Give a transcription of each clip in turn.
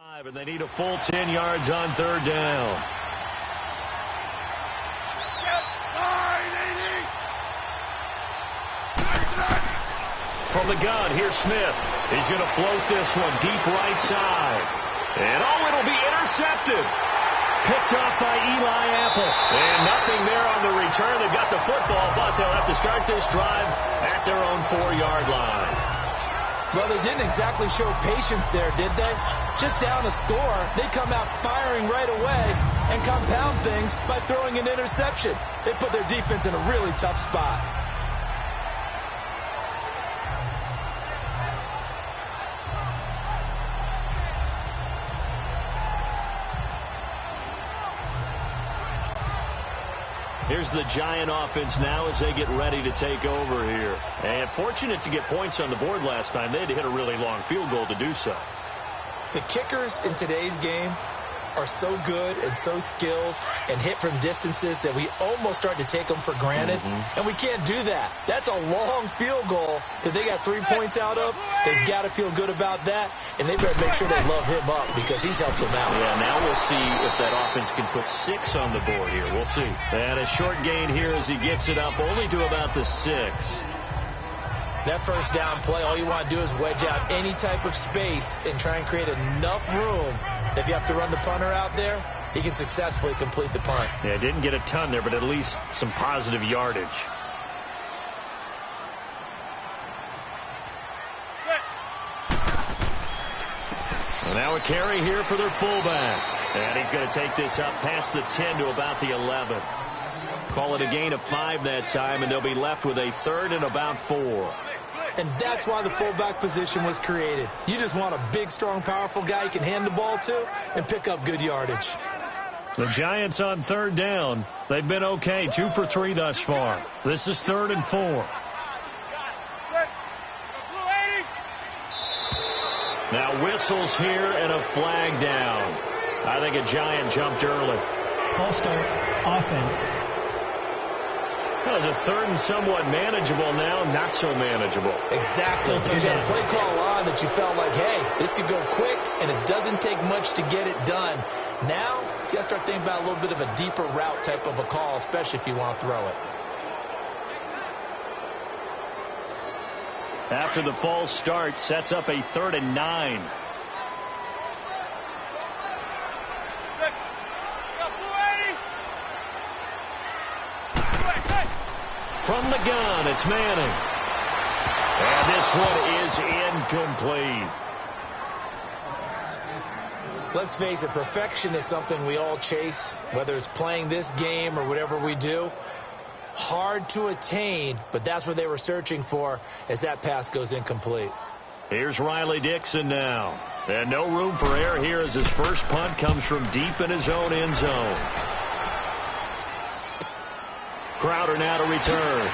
And they need a full 10 yards on third down. From the gun, here's Smith. He's going to float this one deep right side. And it'll be intercepted. Picked off by Eli Apple. And nothing there on the return. They've got the football, but they'll have to start this drive at their own 4-yard line. Well, they didn't exactly show patience there, did they? Just down a score, they come out firing right away and compound things by throwing an interception. They put their defense in a really tough spot. Here's the Giant offense now as they get ready to take over here. And fortunate to get points on the board last time. They had to hit a really long field goal to do so. The kickers in today's game are so good and so skilled and hit from distances that we almost start to take them for granted. And we can't do that. That's a long field goal that they got 3 points out of. They've got to feel good about that, and they better make sure they love him up because he's helped them out. Yeah, now we'll see if that offense can put 6 on the board here. We'll see. And a short gain here as he gets it up only to about the 6. That first down play, all you want to do is wedge out any type of space and try and create enough room that if you have to run the punter out there, he can successfully complete the punt. Yeah, didn't get a ton there, but at least some positive yardage. Well, now a carry here for their fullback. And he's going to take this up past the 10 to about the 11. Call it a gain of 5 that time, and they'll be left with a 3rd and about 4. And that's why the fullback position was created. You just want a big, strong, powerful guy you can hand the ball to and pick up good yardage. The Giants on 3rd down. They've been okay, 2 for 3 thus far. This is 3rd and 4. Now whistles here and a flag down. I think a Giant jumped early. False start, offense. Well, it's a 3rd and somewhat manageable now, not so manageable. Exactly. Because you had a play call on that you felt like, hey, this could go quick, and it doesn't take much to get it done. Now, you got to start thinking about a little bit of a deeper route type of a call, especially if you want to throw it. After the false start, sets up a 3rd and 9. From the gun, it's Manning. And this one is incomplete. Let's face it, perfection is something we all chase, whether it's playing this game or whatever we do. Hard to attain, but that's what they were searching for as that pass goes incomplete. Here's Riley Dixon now. And no room for error here as his first punt comes from deep in his own end zone. Crowder now to return.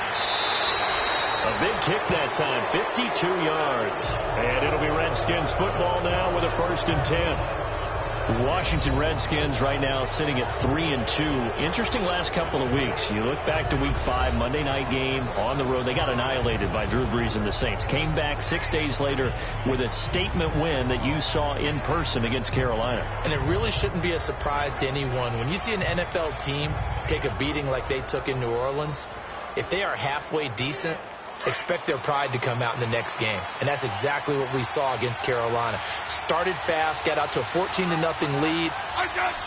A big kick that time, 52 yards. And it'll be Redskins football now with a 1st and 10. Washington Redskins right now sitting at 3-2. Interesting last couple of weeks. You look back to week 5, Monday night game on the road. They got annihilated by Drew Brees and the Saints. Came back 6 days later with a statement win that you saw in person against Carolina. And it really shouldn't be a surprise to anyone. When you see an NFL team take a beating like they took in New Orleans, if they are halfway decent, expect their pride to come out in the next game. And that's exactly what we saw against Carolina. Started fast, got out to a 14-0 lead.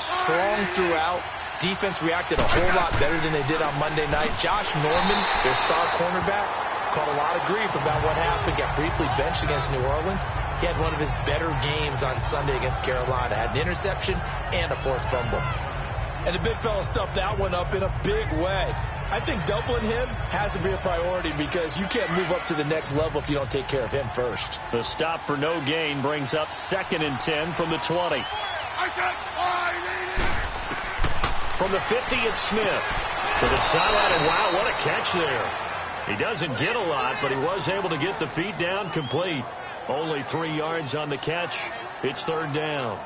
Strong throughout. Defense reacted a whole lot better than they did on Monday night. Josh Norman, their star cornerback, caught a lot of grief about what happened. Got briefly benched against New Orleans. He had one of his better games on Sunday against Carolina. Had an interception and a forced fumble. And the big fella stuffed that one up in a big way. I think doubling him has to be a priority because you can't move up to the next level if you don't take care of him first. The stop for no gain brings up 2nd and 10 from the 20. From the 50, it's Smith. To the sideline, and wow, what a catch there. He doesn't get a lot, but he was able to get the feet down complete. Only 3 yards on the catch. It's 3rd down.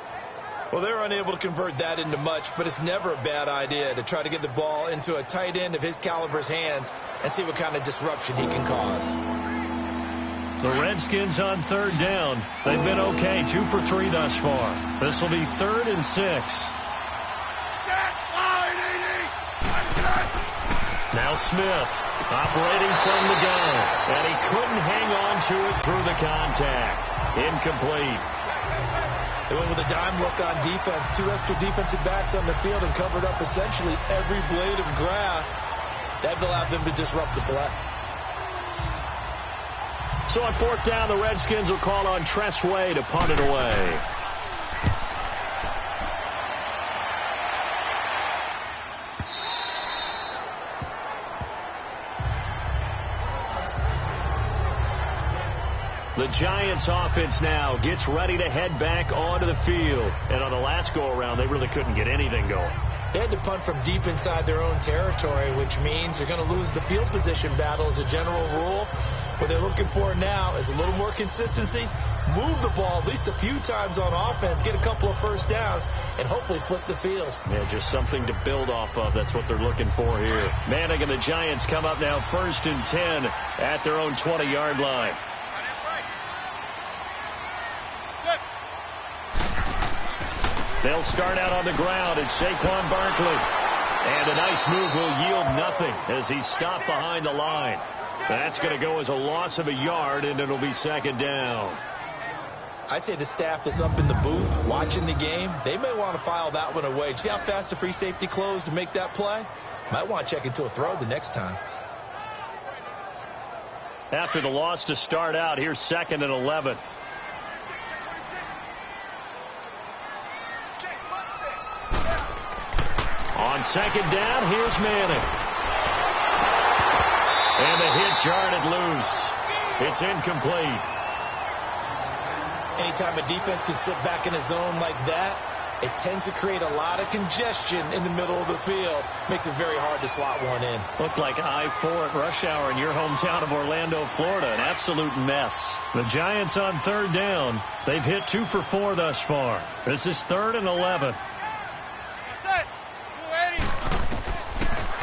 Well, they're unable to convert that into much, but it's never a bad idea to try to get the ball into a tight end of his caliber's hands and see what kind of disruption he can cause. The Redskins on third down. They've been okay, 2 for 3 thus far. This will be 3rd and 6. Now Smith operating from the gun, and he couldn't hang on to it through the contact. Incomplete. They went with a dime look on defense. 2 extra defensive backs on the field and covered up essentially every blade of grass. That allowed them to disrupt the play. So on 4th down, the Redskins will call on Tress Way to punt it away. The Giants offense now gets ready to head back onto the field. And on the last go-around, they really couldn't get anything going. They had to punt from deep inside their own territory, which means they're going to lose the field position battle as a general rule. What they're looking for now is a little more consistency, move the ball at least a few times on offense, get a couple of first downs, and hopefully flip the field. Yeah, just something to build off of. That's what they're looking for here. Manning and the Giants come up now 1st and 10 at their own 20-yard line. They'll start out on the ground. It's Saquon Barkley. And a nice move will yield nothing as he's stopped behind the line. That's going to go as a loss of a yard, and it'll be 2nd down. I'd say the staff that's up in the booth watching the game, they may want to file that one away. See how fast the free safety closed to make that play? Might want to check into a throw the next time. After the loss to start out, here's 2nd and 11. On 2nd down, here's Manning. And the hit jarred it loose. It's incomplete. Anytime a defense can sit back in a zone like that, it tends to create a lot of congestion in the middle of the field. Makes it very hard to slot one in. Looked like I-4 at rush hour in your hometown of Orlando, Florida. An absolute mess. The Giants on 3rd down. They've hit 2 for 4 thus far. This is 3rd and 11.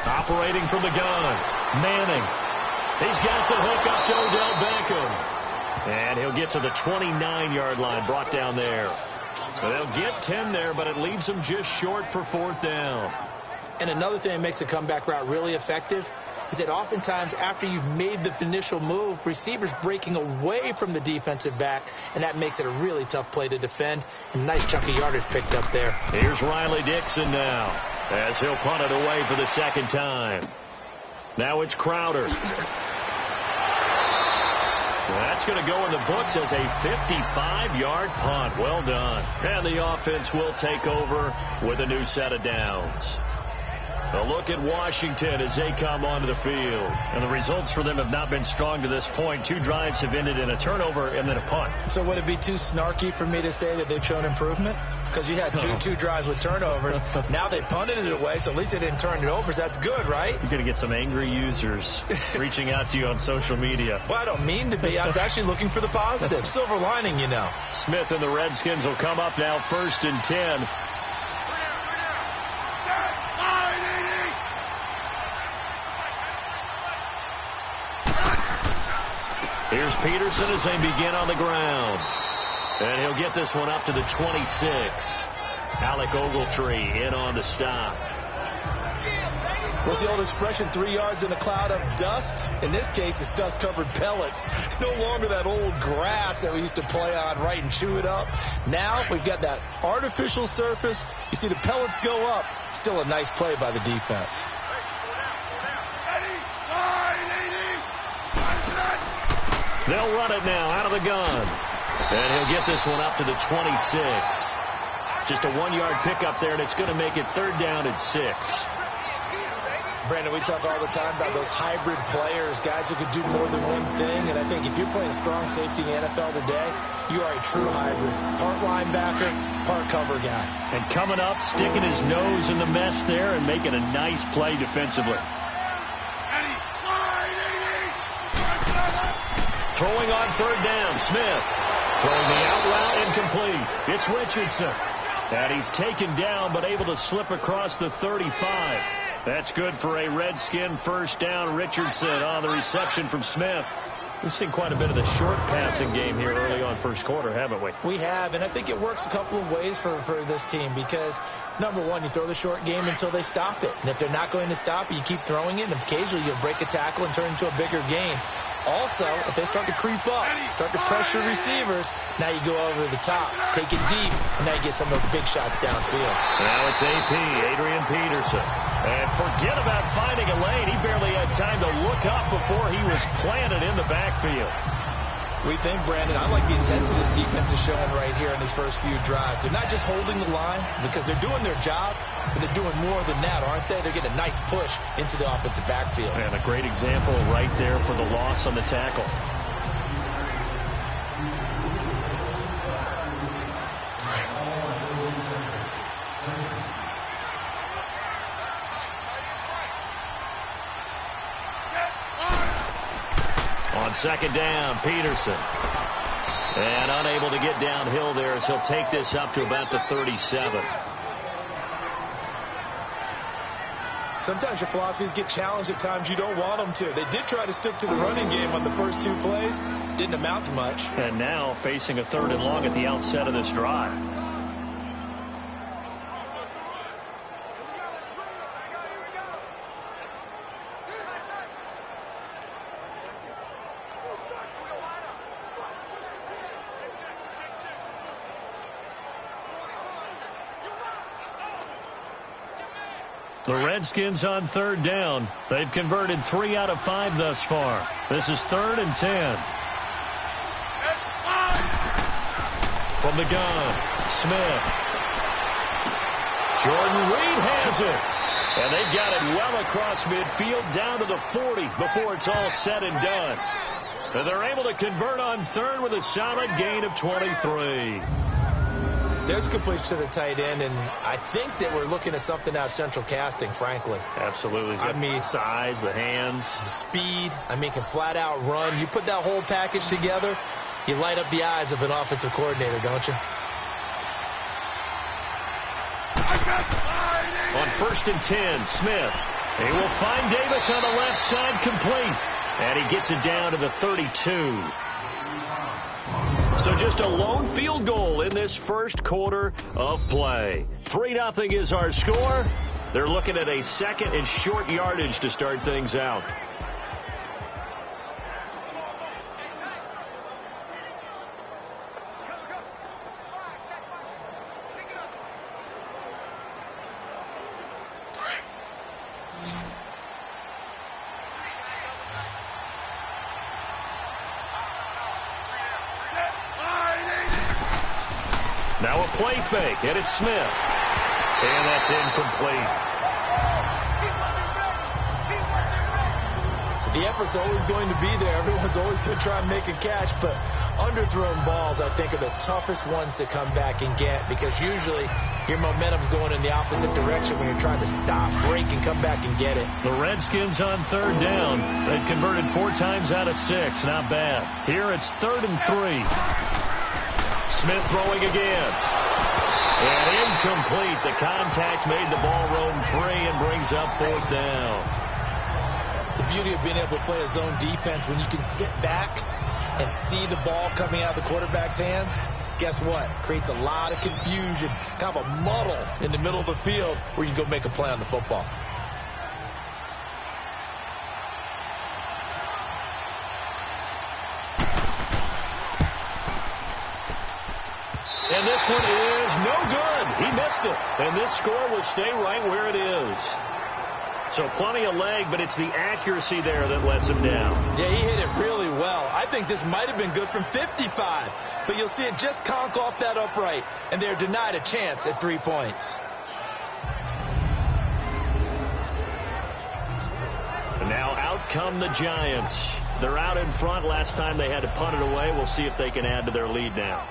Operating from the gun, Manning. He's got the hook up to Odell Beckham. And he'll get to the 29-yard line, brought down there. So they'll get 10 there, but it leaves them just short for 4th down. And another thing that makes the comeback route really effective is that oftentimes after you've made the initial move, receivers breaking away from the defensive back, and that makes it a really tough play to defend. A nice chunk of yardage picked up there. Here's Riley Dixon now, as he'll punt it away for the 2nd time. Now it's Crowder. That's going to go in the books as a 55-yard punt. Well done. And the offense will take over with a new set of downs. A look at Washington as they come onto the field. And the results for them have not been strong to this point. 2 drives have ended in a turnover and then a punt. So would it be too snarky for me to say that they've shown improvement? Because you had two drives with turnovers. Now they punted it away, so at least they didn't turn it over. So that's good, right? You're going to get some angry users reaching out to you on social media. Well, I don't mean to be. I was actually looking for the positive. Silver lining, you know. Smith and the Redskins will come up now 1st and 10. Here's Peterson as they begin on the ground. And he'll get this one up to the 26. Alec Ogletree in on the stop. What's the old expression, 3 yards in a cloud of dust? In this case, it's dust-covered pellets. It's no longer that old grass that we used to play on, right, and chew it up. Now we've got that artificial surface. You see the pellets go up. Still a nice play by the defense. They'll run it now out of the gun. And he'll get this one up to the 26. Just a 1-yard pickup there, and it's going to make it 3rd down and 6. Brandon, we talk all the time about those hybrid players, guys who could do more than one thing. And I think if you're playing strong safety in the NFL today, you are a true hybrid. Part linebacker, part cover guy. And coming up, sticking his nose in the mess there and making a nice play defensively. Throwing on 3rd down, Smith. Throwing the out route, incomplete. It's Richardson. And he's taken down, but able to slip across the 35. That's good for a Redskin 1st down. Richardson on the reception from Smith. We've seen quite a bit of the short passing game here early on first quarter, haven't we? We have, and I think it works a couple of ways for this team because, number one, you throw the short game until they stop it. And if they're not going to stop it, you keep throwing it, and occasionally you'll break a tackle and turn it into a bigger gain. Also, if they start to creep up, start to pressure receivers, now you go over the top, take it deep, and now you get some of those big shots downfield. Now it's AP, Adrian Peterson. And forget about finding a lane. He barely had time to look up before he was planted in the backfield. We think, Brandon, I like the intensity this defense is showing right here in these first few drives. They're not just holding the line because they're doing their job, but they're doing more than that, aren't they? They're getting a nice push into the offensive backfield. And a great example right there for the loss on the tackle. On second down, Peterson. And unable to get downhill there as he'll take this up to about the 37. Sometimes your philosophies get challenged at times you don't want them to. They did try to stick to the running game on the first two plays. Didn't amount to much. And now facing a 3rd and long at the outset of this drive. The Redskins on 3rd down. They've converted 3 out of 5 thus far. This is 3rd and 10. From the gun, Smith. Jordan Reed has it. And they got it well across midfield down to the 40 before it's all said and done. And they're able to convert on 3rd with a solid gain of 23. There's completion to the tight end, and I think that we're looking at something out of central casting, frankly. Absolutely. I mean, size, the hands. Speed. I mean, can flat out run. You put that whole package together, you light up the eyes of an offensive coordinator, don't you? On 1st and 10, Smith. He will find Davis on the left side, complete. And he gets it down to the 32. So just a lone field goal in this first quarter of play. 3-0 is our score. They're looking at a 2nd and short yardage to start things out. Now a play fake, and it's Smith. And that's incomplete. The effort's always going to be there. Everyone's always going to try and make a catch, but underthrown balls, I think, are the toughest ones to come back and get because usually your momentum's going in the opposite direction when you're trying to stop, break, and come back and get it. The Redskins on 3rd down. They've converted 4 times out of 6. Not bad. Here it's 3rd and 3. Smith throwing again. And incomplete. The contact made the ball roam free and brings up 4th down. The beauty of being able to play a zone defense when you can sit back and see the ball coming out of the quarterback's hands, guess what? Creates a lot of confusion, kind of a muddle in the middle of the field where you can go make a play on the football. And this one is no good. He missed it. And this score will stay right where it is. So plenty of leg, but it's the accuracy there that lets him down. Yeah, he hit it really well. I think this might have been good from 55. But you'll see it just conk off that upright. And they're denied a chance at 3 points. And now out come the Giants. They're out in front. Last time they had to punt it away. We'll see if they can add to their lead now.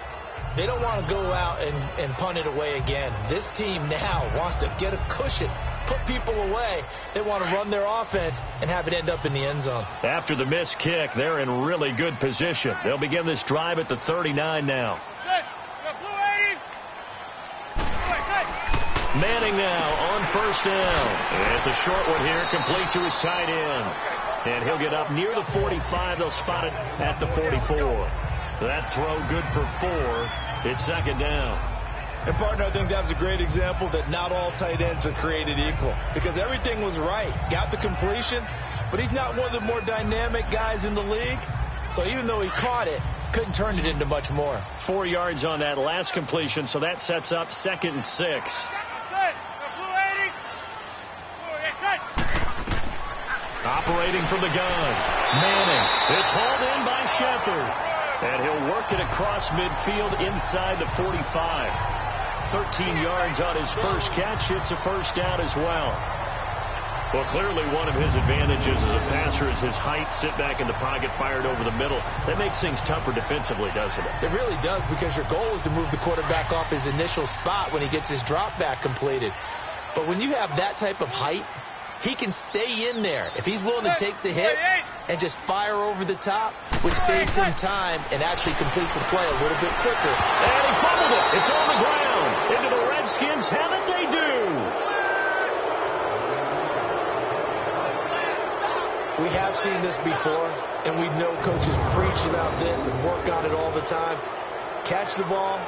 They don't want to go out and punt it away again. This team now wants to get a cushion, put people away. They want to run their offense and have it end up in the end zone. After the missed kick, they're in really good position. They'll begin this drive at the 39 now. Manning now on 1st down. And it's a short one here, complete to his tight end. And he'll get up near the 45. They'll spot it at the 44. That throw good for 4. It's second down. And, partner, I think that was a great example that not all tight ends are created equal. Because everything was right. Got the completion, but he's not one of the more dynamic guys in the league. So even though he caught it, couldn't turn it into much more. 4 yards on that last completion, so that sets up 2nd and 6. Operating from the gun, Manning. It's hauled in by Shepard. And he'll work it across midfield inside the 45. 13 yards on his first catch. It's a first down as well. Well, clearly one of his advantages as a passer is his height. Sit back in the pocket, fired over the middle. That makes things tougher defensively, doesn't it? It really does, because your goal is to move the quarterback off his initial spot when he gets his drop back completed. But when you have that type of height, he can stay in there if he's willing to take the hits and just fire over the top, which saves him time and actually completes the play a little bit quicker. And he fumbled it. It's on the ground. Into the Redskins' heaven they do. We have seen this before, and we know coaches preach about this and work on it all the time. Catch the ball.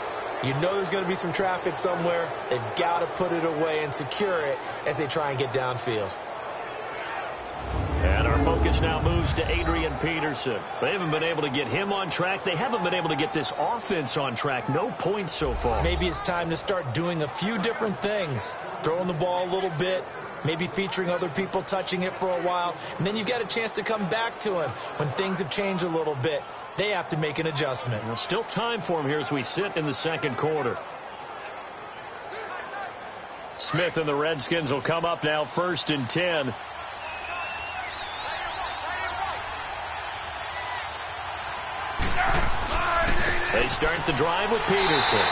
You know there's going to be some traffic somewhere. They've got to put it away and secure it as they try and get downfield. And our focus now moves to Adrian Peterson. They haven't been able to get him on track. They haven't been able to get this offense on track. No points so far. Maybe it's time to start doing a few different things. Throwing the ball a little bit. Maybe featuring other people touching it for a while. And then you've got a chance to come back to him when things have changed a little bit. They have to make an adjustment. Well, still time for him here as we sit in the second quarter. Smith and the Redskins will come up now 1st and 10. They start the drive with Peterson.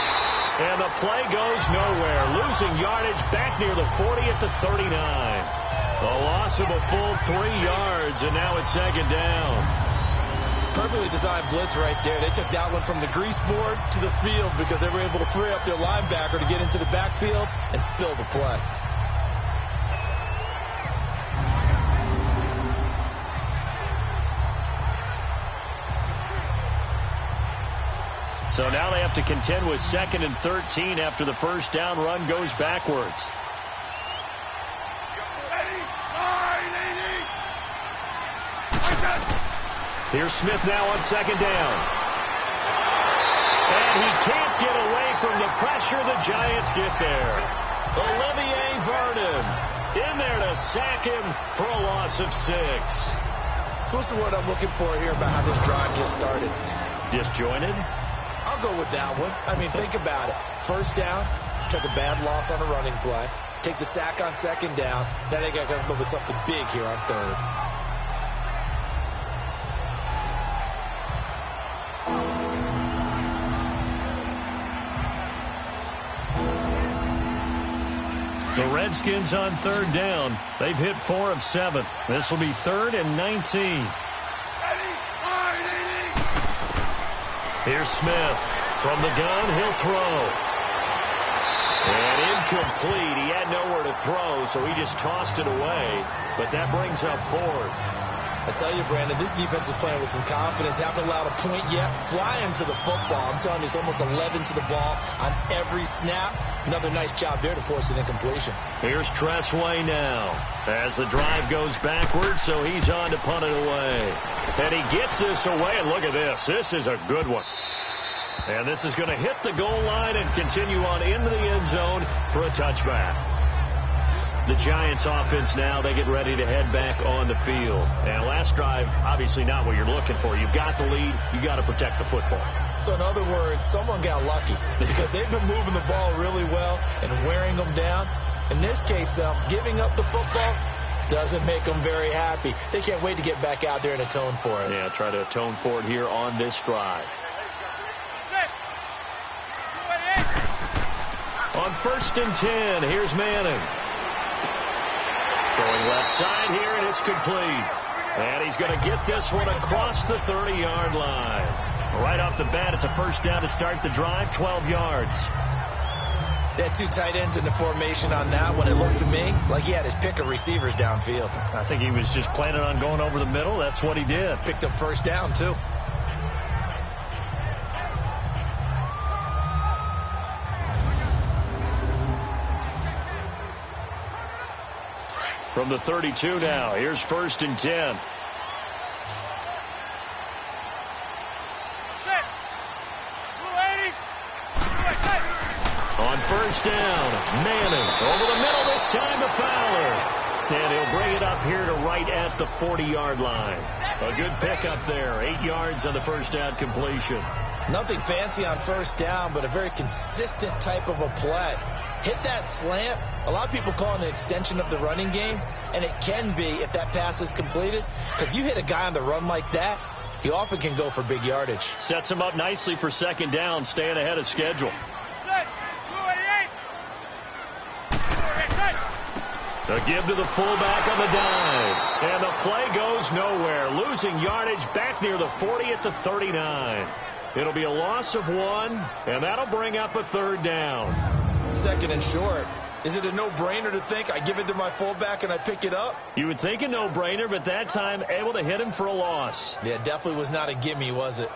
And the play goes nowhere. Losing yardage back near the 40 at the 39. A loss of a full 3 yards, and now it's second down. Perfectly designed blitz right there. They took that one from the grease board to the field because they were able to free up their linebacker to get into the backfield and spill the play. So now they have to contend with 2nd and 13 after the first down run goes backwards. Here's Smith now on 2nd down. And he can't get away from the pressure. The Giants get there. Olivier Vernon in there to sack him for a loss of 6. So what's the word I'm looking for here about how this drive just started? Disjointed? I'll go with that one. I mean, think about it. First down, took a bad loss on a running play. Take the sack on 2nd down. Now they got to come up with something big here on 3rd. The Redskins on 3rd down. They've hit 4 of 7. This will be 3rd and 19. Here's Smith. From the gun, he'll throw. And incomplete. He had nowhere to throw, so he just tossed it away. But that brings up 4th. I tell you, Brandon, this defense is playing with some confidence. Haven't allowed a point yet. Flying to the football. I'm telling you, it's almost 11 to the ball on every snap. Another nice job there to force an incompletion. Here's Tressway now as the drive goes backwards, so he's on to punt it away. And he gets this away, and look at this. This is a good one. And this is going to hit the goal line and continue on into the end zone for a touchback. The Giants offense now, they get ready to head back on the field. And last drive, obviously not what you're looking for. You've got the lead. You've got to protect the football. So in other words, someone got lucky because they've been moving the ball really well and wearing them down. In this case, though, giving up the football doesn't make them very happy. They can't wait to get back out there and atone for it. Yeah, try to atone for it here on this drive. On 1st and 10, here's Manning. Throwing left side here, and it's complete. And he's going to get this one across the 30-yard line. Right off the bat, it's a first down to start the drive, 12 yards. They had two tight ends in the formation on that one. It looked to me like he had his pick of receivers downfield. I think he was just planning on going over the middle. That's what he did. Picked up first down, too. From the 32 now, here's 1st and 10. On 1st down, Manning over the middle this time to Fowler. And he'll bring it up here to right at the 40-yard line. A good pickup there, 8 yards on the 1st down completion. Nothing fancy on 1st down, but a very consistent type of a play. Hit that slant. A lot of people call it an extension of the running game, and it can be if that pass is completed. Because you hit a guy on the run like that, he often can go for big yardage. Sets him up nicely for 2nd down, staying ahead of schedule. The give to the fullback on the dive. And the play goes nowhere. Losing yardage back near the 40 at the 39. It'll be a loss of 1, and that'll bring up a 3rd down. 2nd and short. Is it a no-brainer to think I give it to my fullback and I pick it up? You would think a no-brainer, but that time able to hit him for a loss. Yeah, definitely was not a gimme, was it?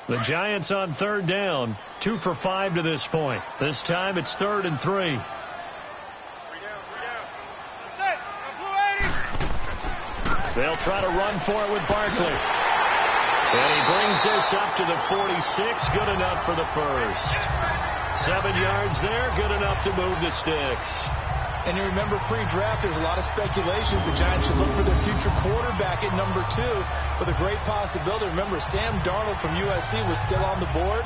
The Giants on 3rd down, 2 for 5 to this point. This time it's 3rd and 3. They'll try to run for it with Barkley. And he brings this up to the 46. Good enough for the first. 7 yards there. Good enough to move the sticks. And you remember pre-draft, there's a lot of speculation the Giants should look for their future quarterback at number 2 with a great possibility. Remember, Sam Darnold from USC was still on the board,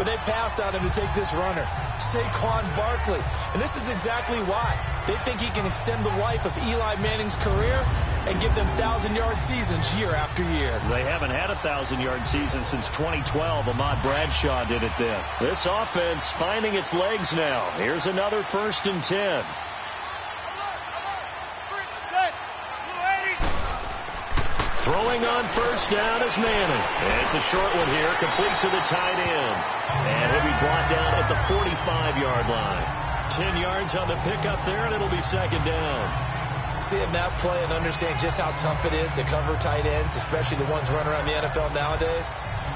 but they passed on him to take this runner, Saquon Barkley. And this is exactly why. They think he can extend the life of Eli Manning's career and give them 1,000-yard seasons year after year. They haven't had a 1,000-yard season since 2012. Ahmad Bradshaw did it then. This offense finding its legs now. Here's another 1st and 10. Throwing on 1st down is Manning. And it's a short one here, complete to the tight end. And he'll be brought down at the 45-yard line. 10 yards on the pickup there, and it'll be 2nd down. Seeing that play and understanding just how tough it is to cover tight ends, especially the ones running around the NFL nowadays,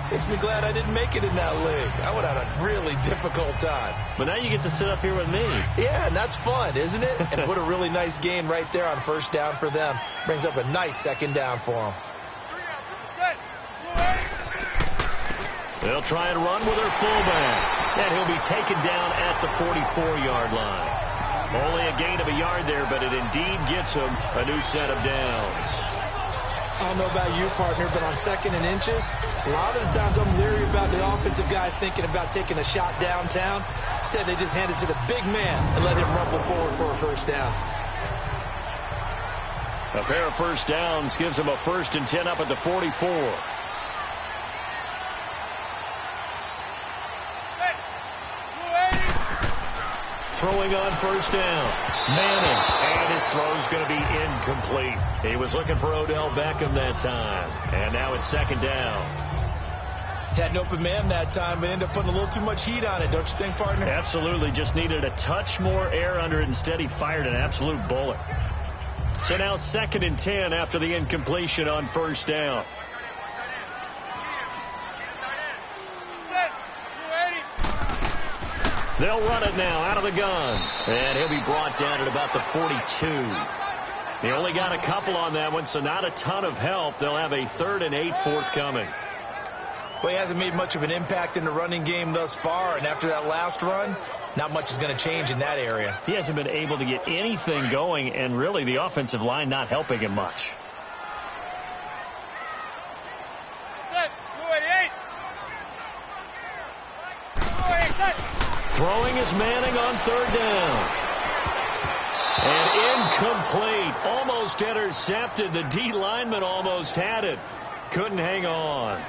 makes me glad I didn't make it in that league. I would have had a really difficult time. But now you get to sit up here with me. Yeah, and that's fun, isn't it? And put a really nice gain right there on 1st down for them. Brings up a nice 2nd down for them. They'll try and run with their fullback. And he'll be taken down at the 44-yard line. Only a gain of a yard there, but it indeed gets him a new set of downs. I don't know about you, partner, but on 2nd and inches, a lot of the times I'm leery about the offensive guys thinking about taking a shot downtown. Instead, they just hand it to the big man and let him rumble forward for a 1st down. A pair of 1st downs gives him a 1st and 10 up at the 44. Throwing on 1st down. Manning. And his throw's going to be incomplete. He was looking for Odell Beckham that time. And now it's 2nd down. Had an open man that time, but ended up putting a little too much heat on it, don't you think, partner? Absolutely. Just needed a touch more air under it. Instead, he fired an absolute bullet. So now 2nd and 10 after the incompletion on 1st down. They'll run it now out of the gun. And he'll be brought down at about the 42. He only got a couple on that one, so not a ton of help. They'll have a 3rd and 8 forthcoming. Well, he hasn't made much of an impact in the running game thus far, and after that last run, not much is going to change in that area. He hasn't been able to get anything going, and really the offensive line not helping him much. Throwing is Manning on 3rd down. And incomplete. Almost intercepted. The D lineman almost had it. Couldn't hang on.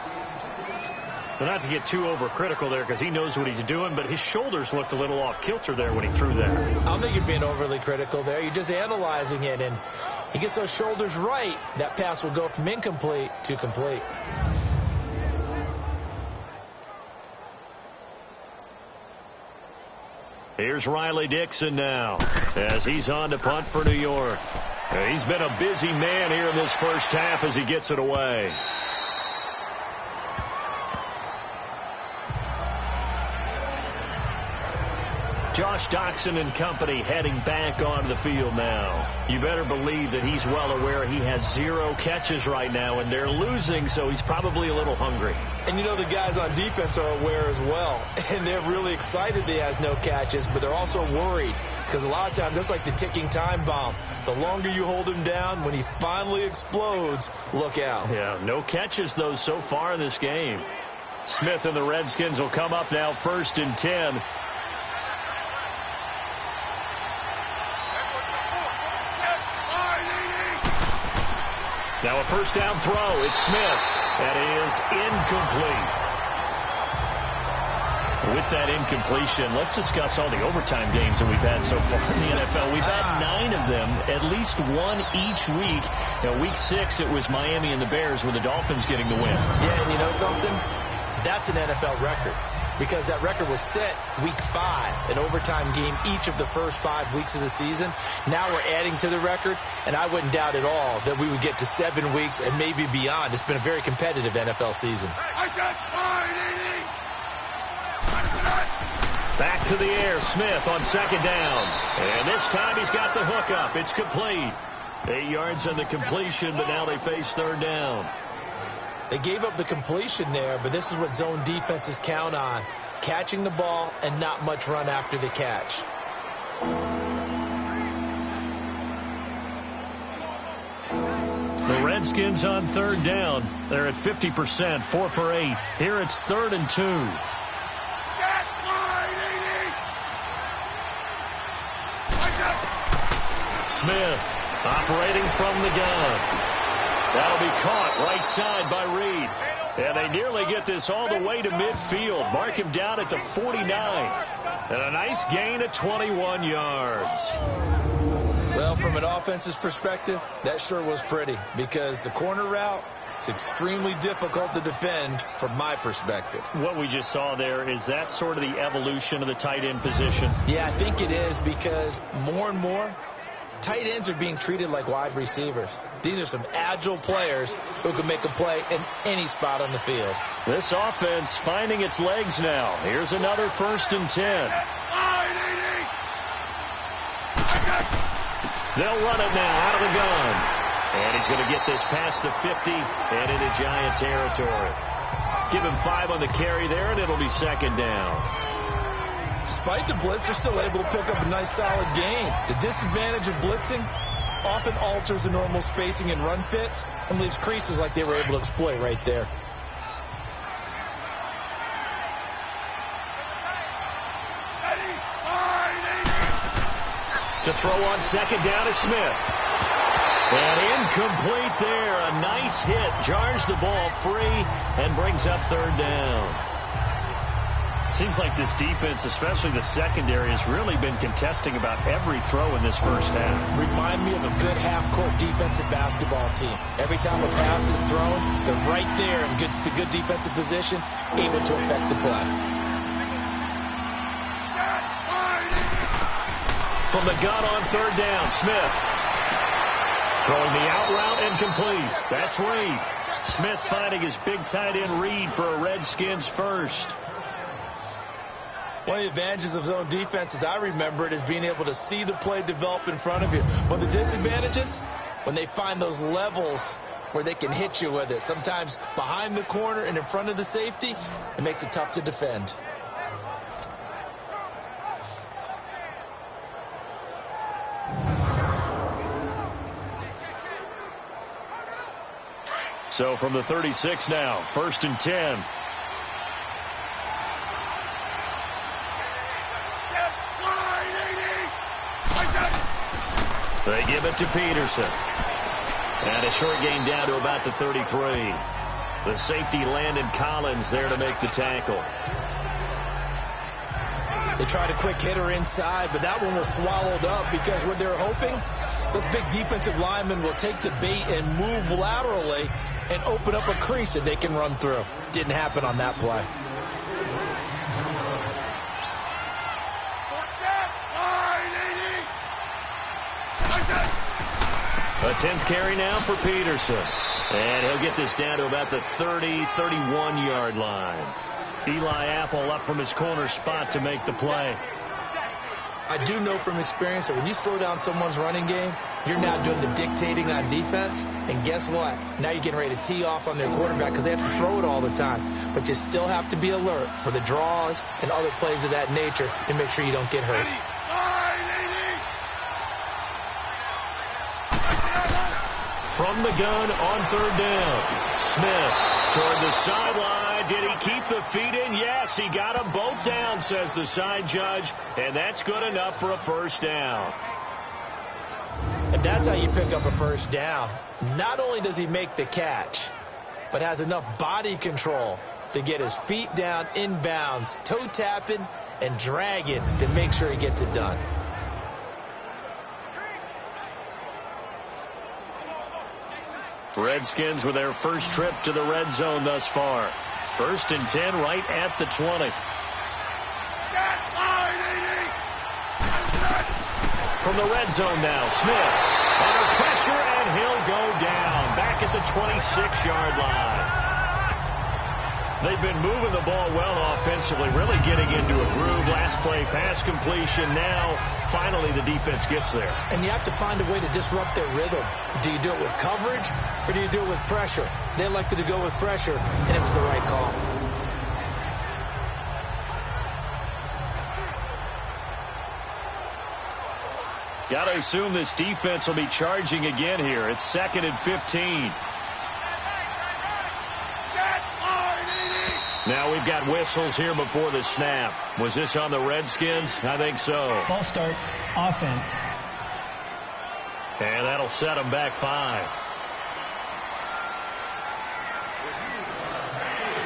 But not to get too overcritical there because he knows what he's doing, but his shoulders looked a little off kilter there when he threw that. I don't think you're being overly critical there. You're just analyzing it. And He gets those shoulders right, that pass will go from incomplete to complete. Here's Riley Dixon now as he's on to punt for New York. He's been a busy man here in this first half as he gets it away. Josh Doxson and company heading back onto the field now. You better believe that he's well aware he has 0 catches right now, and they're losing, so he's probably a little hungry. And you know the guys on defense are aware as well, and they're really excited that he has no catches, but they're also worried because a lot of times that's like the ticking time bomb. The longer you hold him down, when he finally explodes, look out. Yeah, no catches, though, so far in this game. Smith and the Redskins will come up now 1st and 10. Now a first down throw. It's Smith. That is incomplete. With that incompletion, let's discuss all the overtime games that we've had so far in the NFL. We've had 9 of them, at least one each week. Now, week 6, it was Miami and the Bears with the Dolphins getting the win. Yeah, and you know something? That's an NFL record. Because that record was set week 5, an overtime game each of the first 5 weeks of the season. Now we're adding to the record, and I wouldn't doubt at all that we would get to 7 weeks and maybe beyond. It's been a very competitive NFL season. Back to the air, Smith on 2nd down. And this time he's got the hook up. It's complete. 8 yards on the completion, but now they face 3rd down. They gave up the completion there, but this is what zone defenses count on. Catching the ball and not much run after the catch. The Redskins on 3rd down. They're at 50%, 4 for 8. Here it's 3rd and 2. Smith operating from the gun. That'll be caught right side by Reed. And they nearly get this all the way to midfield. Mark him down at the 49. And a nice gain of 21 yards. Well, from an offense's perspective, that sure was pretty. Because the corner route, it's extremely difficult to defend from my perspective. What we just saw there, is that sort of the evolution of the tight end position? Yeah, I think it is, because more and more, tight ends are being treated like wide receivers. These are some agile players who can make a play in any spot on the field. This offense finding its legs now. Here's another 1st and 10. They'll run it now out of the gun. And he's going to get this past the 50 and into Giant territory. Give him 5 on the carry there, and it'll be 2nd down. Despite the blitz, they're still able to pick up a nice solid gain. The disadvantage of blitzing often alters the normal spacing and run fits and leaves creases like they were able to exploit right there. To throw on 2nd down is Smith. And incomplete there. A nice hit. Jars the ball free and brings up 3rd down. Seems like this defense, especially the secondary, has really been contesting about every throw in this first half. Remind me of a good half-court defensive basketball team. Every time a pass is thrown, they're right there in good defensive position, able to affect the play. From the gun on 3rd down, Smith. Throwing the out route and complete. That's Reed. Smith finding his big tight end Reed for a Redskins first. One of the advantages of zone defense, as I remember it, is being able to see the play develop in front of you. One of the disadvantages, when they find those levels where they can hit you with it. Sometimes behind the corner and in front of the safety, it makes it tough to defend. So from the 36 now, 1st and 10. They give it to Peterson. And a short gain down to about the 33. The safety Landon Collins there to make the tackle. They tried a quick hitter inside, but that one was swallowed up because what they were hoping Those big defensive linemen will take the bait and move laterally and open up a crease that they can run through. Didn't happen on that play. A 10th carry now for Peterson. And he'll get this down to about the 30, 31-yard line. Eli Apple up from his corner spot to make the play. I do know from experience that when you slow down someone's running game, you're now doing the dictating on defense. And guess what? Now you're getting ready to tee off on their quarterback because they have to throw it all the time. But you still have to be alert for the draws and other plays of that nature to make sure you don't get hurt. From the gun on third down. Smith toward the sideline. Did he keep the feet in? Yes, he got them both down, says the side judge. And that's good enough for a first down. And that's how you pick up a first down. Not only does he make the catch, but has enough body control to get his feet down inbounds, toe tapping and dragging to make sure he gets it done. Redskins with their first trip to the red zone thus far. 1st and 10 right at the 20. From the red zone now, Smith under pressure, and he'll go down back at the 26-yard line. They've been moving the ball well offensively, really getting into a groove. Last play, pass completion. Now, finally, the defense gets there. And you have to find a way to disrupt their rhythm. Do you do it with coverage, or do you do it with pressure? They elected to go with pressure, and it was the right call. Got to assume this defense will be charging again here. It's 2nd and 15. Now we've got whistles here before the snap. Was this on the Redskins? I think so. False start, offense. And that'll set them back 5.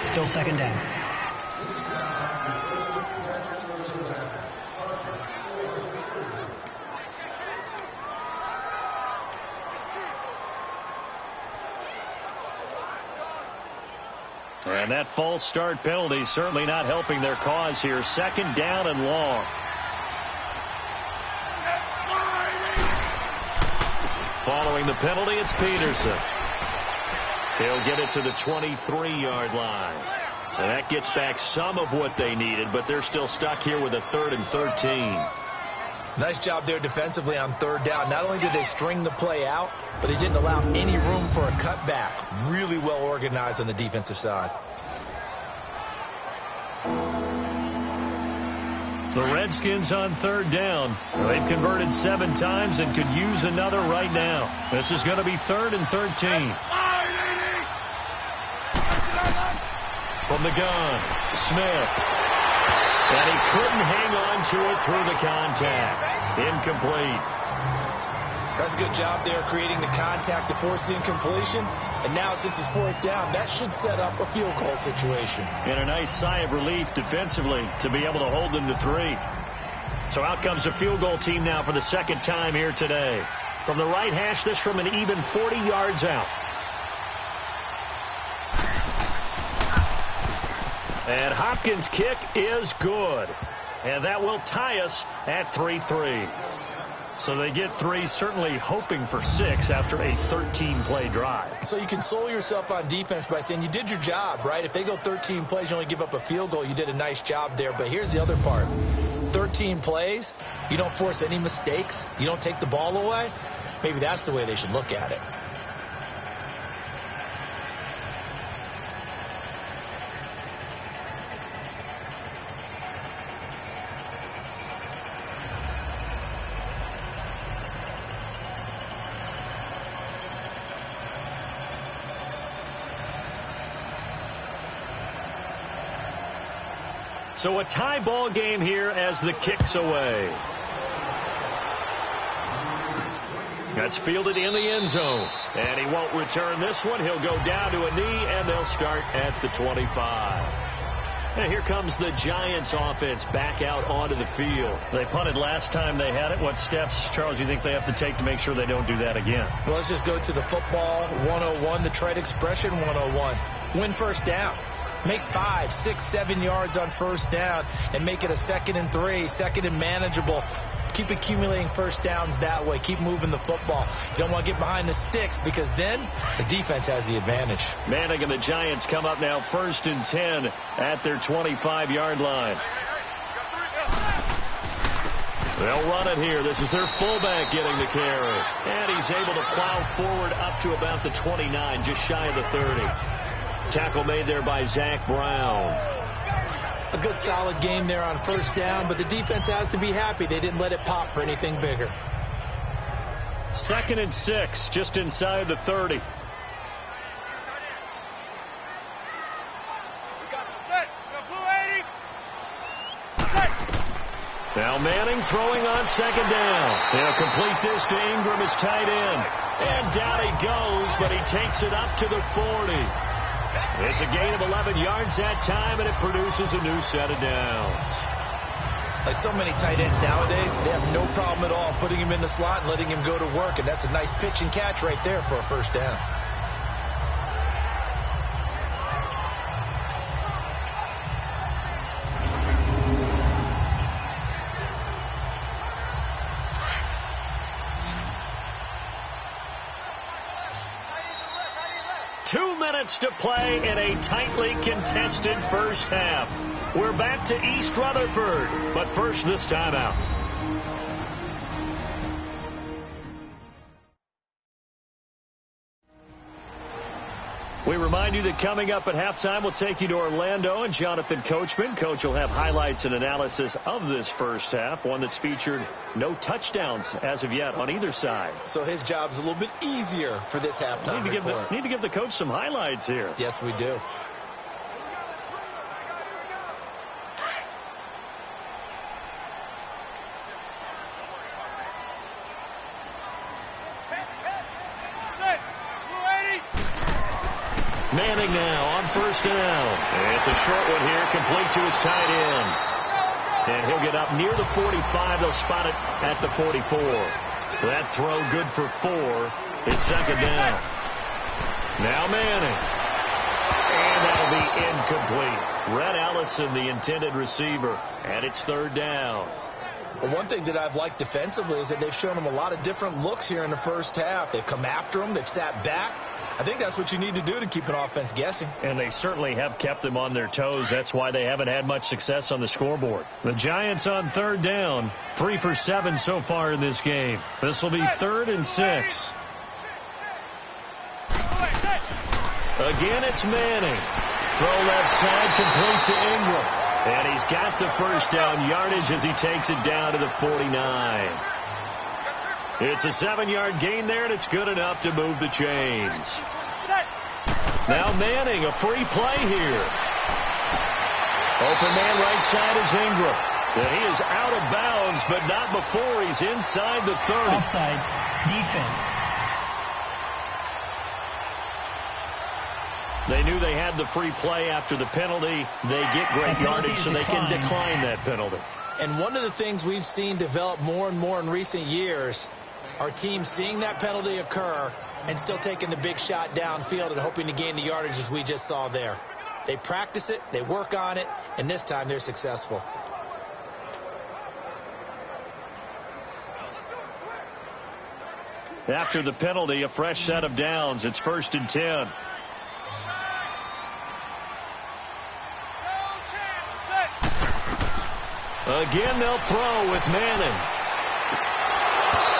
Still 2nd down. And that false start penalty certainly not helping their cause here. 2nd down and long. Following the penalty, it's Peterson. He'll get it to the 23-yard line. And that gets back some of what they needed, but they're still stuck here with a 3rd and 13. Nice job there defensively on 3rd down. Not only did they string the play out, but they didn't allow any room for a cutback. Really well organized on the defensive side. The Redskins on 3rd down. They've converted 7 times and could use another right now. This is going to be 3rd and 13. From the gun, Smith. And he couldn't hang on to it through the contact. Incomplete. That's a good job there creating the contact to force the incompletion. And now since it's 4th down, that should set up a field goal situation. And a nice sigh of relief defensively to be able to hold them to 3. So out comes a field goal team now for the 2nd time here today. From the right hash, this from an even 40 yards out. And Hopkins' kick is good. And that will tie us at 3-3. So they get 3, certainly hoping for 6 after a 13-play drive. So you console yourself on defense by saying you did your job, right? If they go 13 plays, you only give up a field goal. You did a nice job there. But here's the other part. 13 plays, you don't force any mistakes. You don't take the ball away. Maybe that's the way they should look at it. So a tie ball game here as the kick's away. That's fielded in the end zone. And he won't return this one. He'll go down to a knee, and they'll start at the 25. And here comes the Giants offense back out onto the field. They punted last time they had it. What steps, Charles, you think they have to take to make sure they don't do that again? Well, let's just go to the football 101, the trade expression 101. Win first down. Make 5, 6, 7 yards on first down and make it a 2nd and 3, 2nd and manageable. Keep accumulating first downs that way. Keep moving the football. You don't want to get behind the sticks because then the defense has the advantage. Manning and the Giants come up now 1st and 10 at their 25-yard line. They'll run it here. This is their fullback getting the carry. And he's able to plow forward up to about the 29, just shy of the 30. Tackle made there by Zach Brown. A good solid game there on first down, but the defense has to be happy they didn't let it pop for anything bigger. 2nd and 6, just inside the 30. Now Manning throwing on 2nd down. They'll complete this to Ingram, his tight end. And down he goes, but he takes it up to the 40. It's a gain of 11 yards that time, and it produces a new set of downs. Like so many tight ends nowadays, they have no problem at all putting him in the slot and letting him go to work, and that's a nice pitch and catch right there for a first down. To play in a tightly contested first half. We're back to East Rutherford, but first this timeout. We remind you that coming up at halftime, we'll take you to Orlando and Jonathan Coachman. Coach will have highlights and analysis of this first half, one that's featured no touchdowns as of yet on either side. So his job's a little bit easier for this halftime report. Need to give the coach some highlights here. Yes, we do. Manning now on first down. It's a short one here, complete to his tight end. And he'll get up near the 45. They'll spot it at the 44. That throw good for 4. It's 2nd down. Now Manning. And that'll be incomplete. Red Allison, the intended receiver. And it's 3rd down. Well, one thing that I've liked defensively is that they've shown them a lot of different looks here in the first half. They've come after them. They've sat back. I think that's what you need to do to keep an offense guessing. And they certainly have kept them on their toes. That's why they haven't had much success on the scoreboard. The Giants on 3rd down. 3 for 7 so far in this game. This will be 3rd and 6. Again, it's Manning. Throw left side, complete to Ingram. And he's got the first down yardage as he takes it down to the 49. It's a 7-yard gain there, and it's good enough to move the chains. Now Manning, a free play here. Open man right side is Ingram. And he is out of bounds, but not before he's inside the 30. Offside defense. They knew they had the free play after the penalty. They get great yardage, so they can decline that penalty. And one of the things we've seen develop more and more in recent years are teams seeing that penalty occur and still taking the big shot downfield and hoping to gain the yardage as we just saw there. They practice it, they work on it, and this time they're successful. After the penalty, a fresh set of downs. It's 1st and 10. Again, they'll throw with Manning.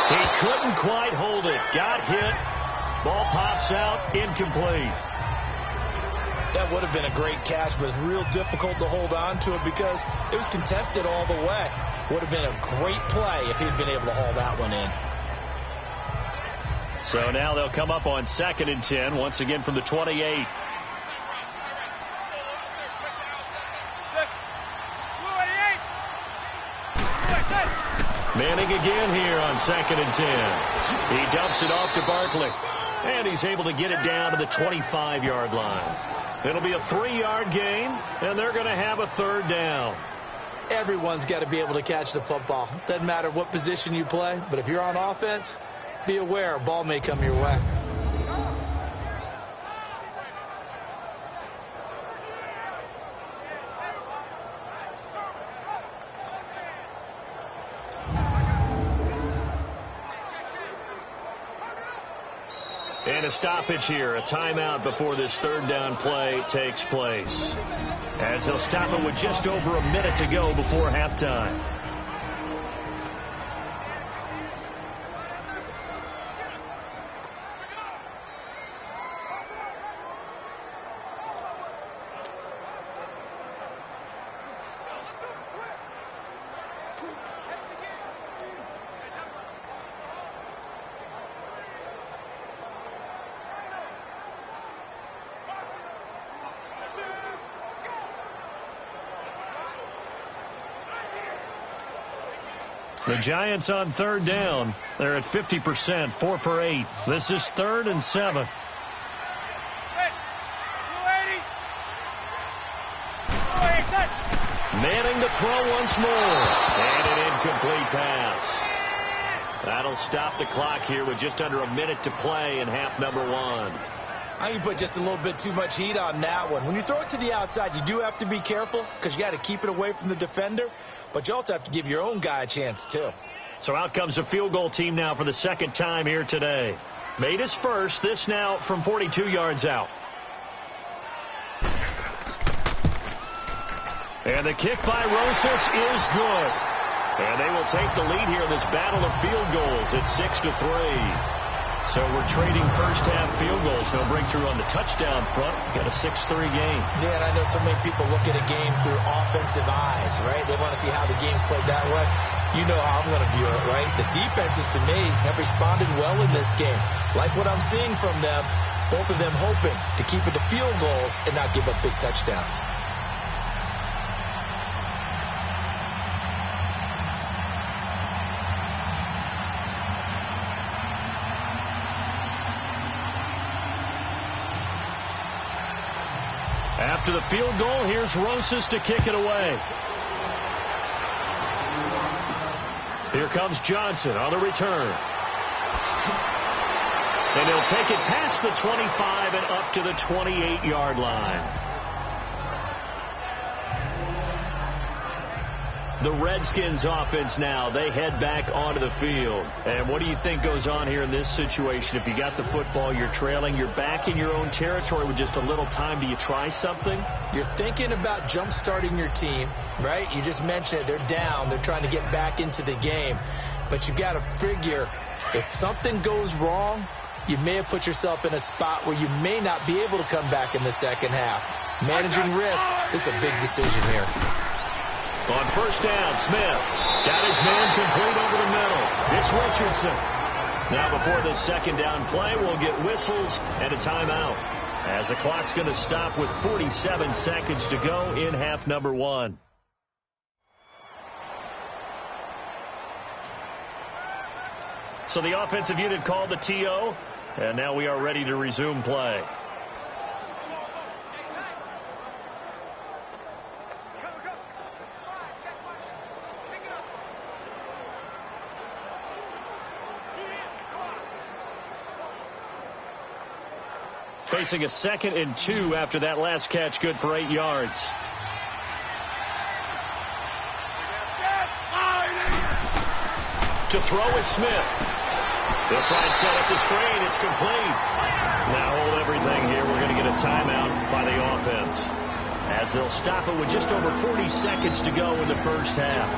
He couldn't quite hold it. Got hit. Ball pops out. Incomplete. That would have been a great catch, but it's real difficult to hold on to it because it was contested all the way. Would have been a great play if he'd been able to haul that one in. So now they'll come up on 2nd and 10, once again from the 28. Manning again here on 2nd and 10. He dumps it off to Barkley. And he's able to get it down to the 25-yard line. It'll be a 3-yard gain, and they're going to have a third down. Everyone's got to be able to catch the football. Doesn't matter what position you play, but if you're on offense, be aware a ball may come your way. And a stoppage here, a timeout before this third down play takes place. As they'll stop it with just over a minute to go before halftime. The Giants on third down. They're at 50%, 4 for 8. This is 3rd and 7. Manning to throw once more. And an incomplete pass. That'll stop the clock here with just under a minute to play in half number 1. I think you put just a little bit too much heat on that one. When you throw it to the outside, you do have to be careful because you got to keep it away from the defender. But you also have to give your own guy a chance, too. So out comes a field goal team now for the second time here today. Made his first. This now from 42 yards out. And the kick by Rosas is good. And they will take the lead here in this battle of field goals. It's 6-3. So we're trading first-half field goals. No breakthrough on the touchdown front. Got a 6-3 game. Yeah, and I know so many people look at a game through offensive eyes, right? They want to see how the game's played that way. You know how I'm going to view it, right? The defenses, to me, have responded well in this game. Like what I'm seeing from them, both of them hoping to keep it to field goals and not give up big touchdowns. After the field goal, here's Rosas to kick it away. Here comes Johnson on the return. And he'll take it past the 25 and up to the 28-yard line. The Redskins offense now, they head back onto the field. And what do you think goes on here in this situation? If you got the football, you're trailing, you're back in your own territory with just a little time. Do you try something? You're thinking about jump-starting your team, right? You just mentioned it. They're down. They're trying to get back into the game. But you got to figure if something goes wrong, you may have put yourself in a spot where you may not be able to come back in the second half. Managing risk is a big decision here. On first down, Smith got his man complete over the middle. It's Richardson. Now before this second down play, we'll get whistles and a timeout, as the clock's going to stop with 47 seconds to go in half number 1. So the offensive unit called the TO, and now we are ready to resume play. Facing a 2nd and 2 after that last catch, good for 8 yards. To throw is Smith. They'll try and set up the screen. It's complete. Now hold everything here. We're going to get a timeout by the offense, as they'll stop it with just over 40 seconds to go in the first half.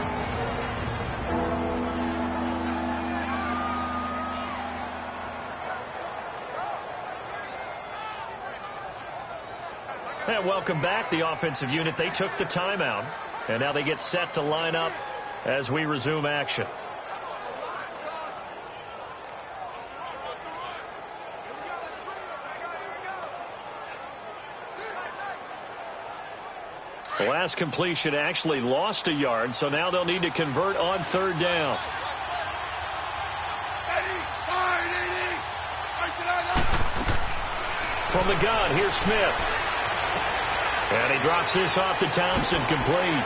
And welcome back, the offensive unit. They took the timeout, and now they get set to line up as we resume action. The last completion actually lost a yard, so now they'll need to convert on third down. From the gun, here's Smith. And he drops this off to Thompson, complete.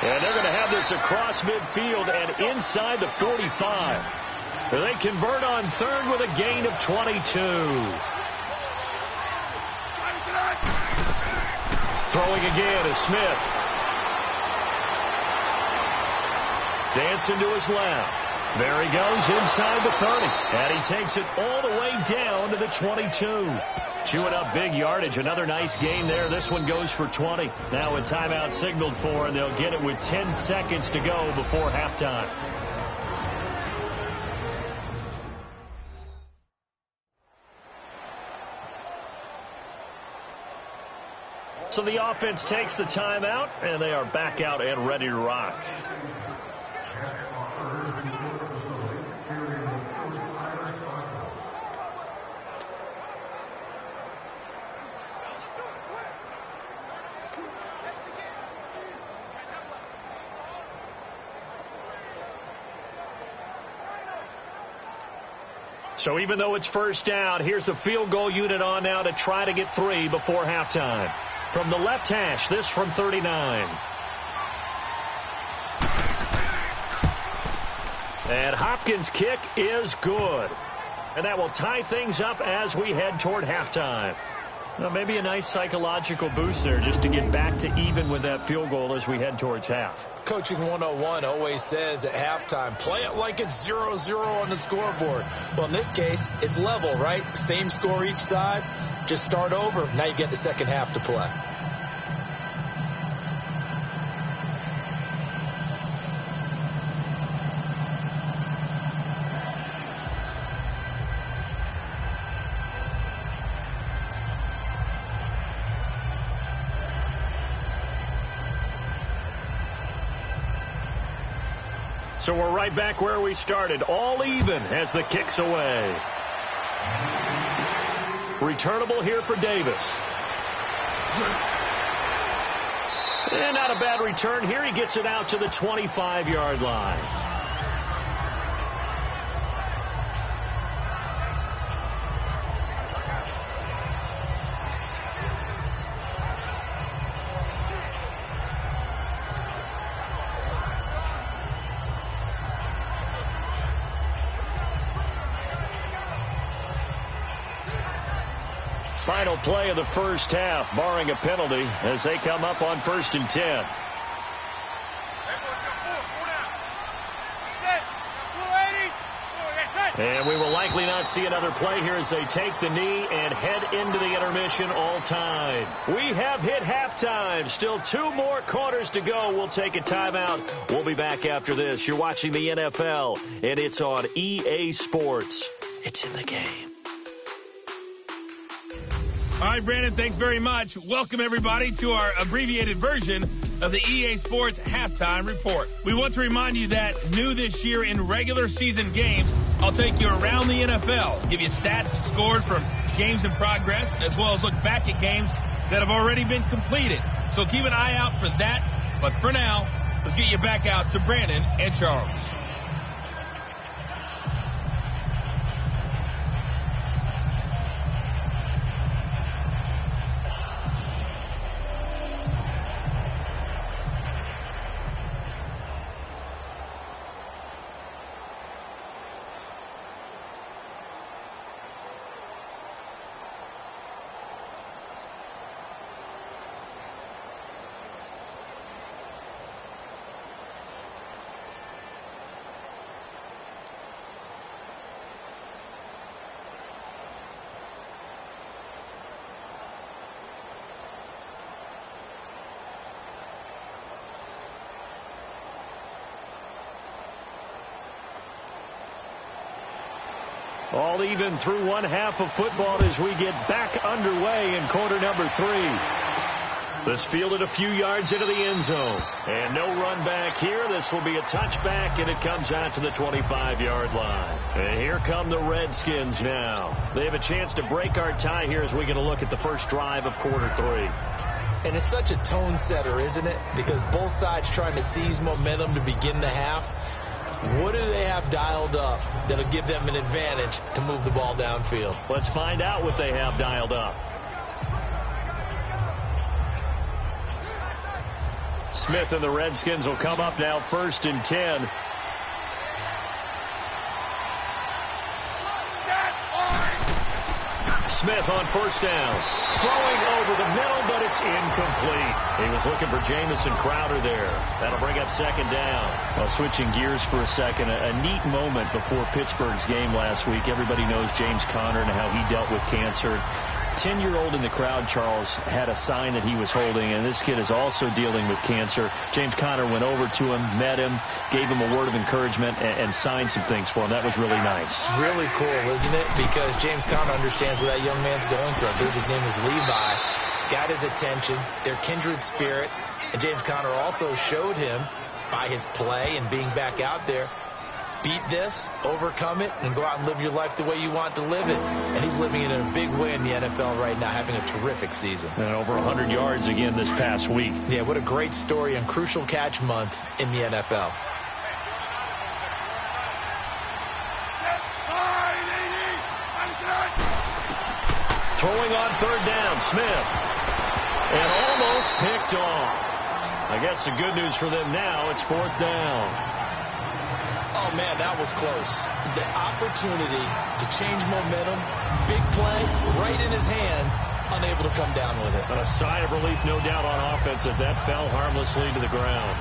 And they're going to have this across midfield and inside the 45. They convert on third with a gain of 22. Throwing again is Smith. Dancing to his left. There he goes inside the 30. And he takes it all the way down to the 22. Chewing up big yardage. Another nice gain there. This one goes for 20. Now a timeout signaled for, and they'll get it with 10 seconds to go before halftime. So the offense takes the timeout, and they are back out and ready to rock. So even though it's first down, here's the field goal unit on now to try to get 3 before halftime. From the left hash, this from 39. And Hopkins' kick is good. And that will tie things up as we head toward halftime. Well, maybe a nice psychological boost there just to get back to even with that field goal as we head towards half. Coaching 101 always says at halftime, play it like it's 0-0 on the scoreboard. Well, in this case, it's level, right? Same score each side. Just start over. Now you get the second half to play. So we're right back where we started, all even as the kick's away. Returnable here for Davis. And not a bad return here. He gets it out to the 25-yard line. Final play of the first half, barring a penalty, as they come up on 1st and 10. And we will likely not see another play here as they take the knee and head into the intermission all time. We have hit halftime. Still 2 more quarters to go. We'll take a timeout. We'll be back after this. You're watching the NFL, and it's on EA Sports. It's in the game. All right, Brandon, thanks very much. Welcome, everybody, to our abbreviated version of the EA Sports Halftime Report. We want to remind you that new this year in regular season games, I'll take you around the NFL, give you stats and scores from games in progress, as well as look back at games that have already been completed. So keep an eye out for that. But for now, let's get you back out to Brandon and Charles. All even through one half of football as we get back underway in quarter number 3. This fielded a few yards into the end zone. And no run back here. This will be a touchback, and it comes out to the 25-yard line. And here come the Redskins now. They have a chance to break our tie here as we get a look at the first drive of quarter 3. And it's such a tone setter, isn't it? Because both sides trying to seize momentum to begin the half. What do they have dialed up that'll give them an advantage to move the ball downfield? Let's find out what they have dialed up. Smith and the Redskins will come up now 1st and 10. Smith on 1st down. Throwing over the middle, but it's incomplete. He was looking for Jamison Crowder there. That'll bring up 2nd down. Well, switching gears for a second, a neat moment before Pittsburgh's game last week. Everybody knows James Conner and how he dealt with cancer. 10-year-old in the crowd, Charles, had a sign that he was holding, and this kid is also dealing with cancer. James Conner went over to him, met him, gave him a word of encouragement, and signed some things for him. That was really nice. Really cool, isn't it? Because James Conner understands what that young man's going through. I believe his name is Levi. Got his attention. They're kindred spirits. And James Conner also showed him by his play and being back out there, beat this, overcome it, and go out and live your life the way you want to live it. And he's living it in a big way in the NFL right now, having a terrific season. And over 100 yards again this past week. Yeah, what a great story on Crucial Catch Month in the NFL. Throwing on 3rd down, Smith. And almost picked off. I guess the good news for them now, it's 4th down. Oh, man, that was close. The opportunity to change momentum, big play, right in his hands, unable to come down with it. A sigh of relief, no doubt, on offense that fell harmlessly to the ground.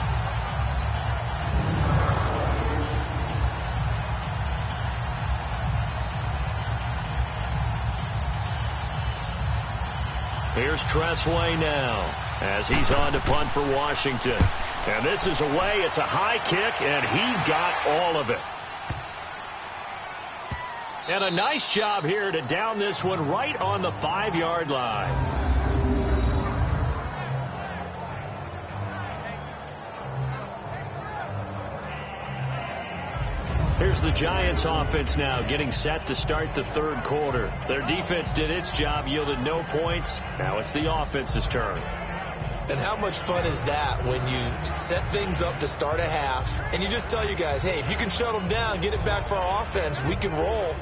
Here's Tressway now as he's on to punt for Washington. And this is away. It's a high kick, and he got all of it. And a nice job here to down this one right on the 5-yard line. Here's the Giants offense now getting set to start the 3rd quarter. Their defense did its job, yielded no points. Now it's the offense's turn. And how much fun is that when you set things up to start a half and you just tell you guys, hey, if you can shut them down, get it back for our offense, we can roll.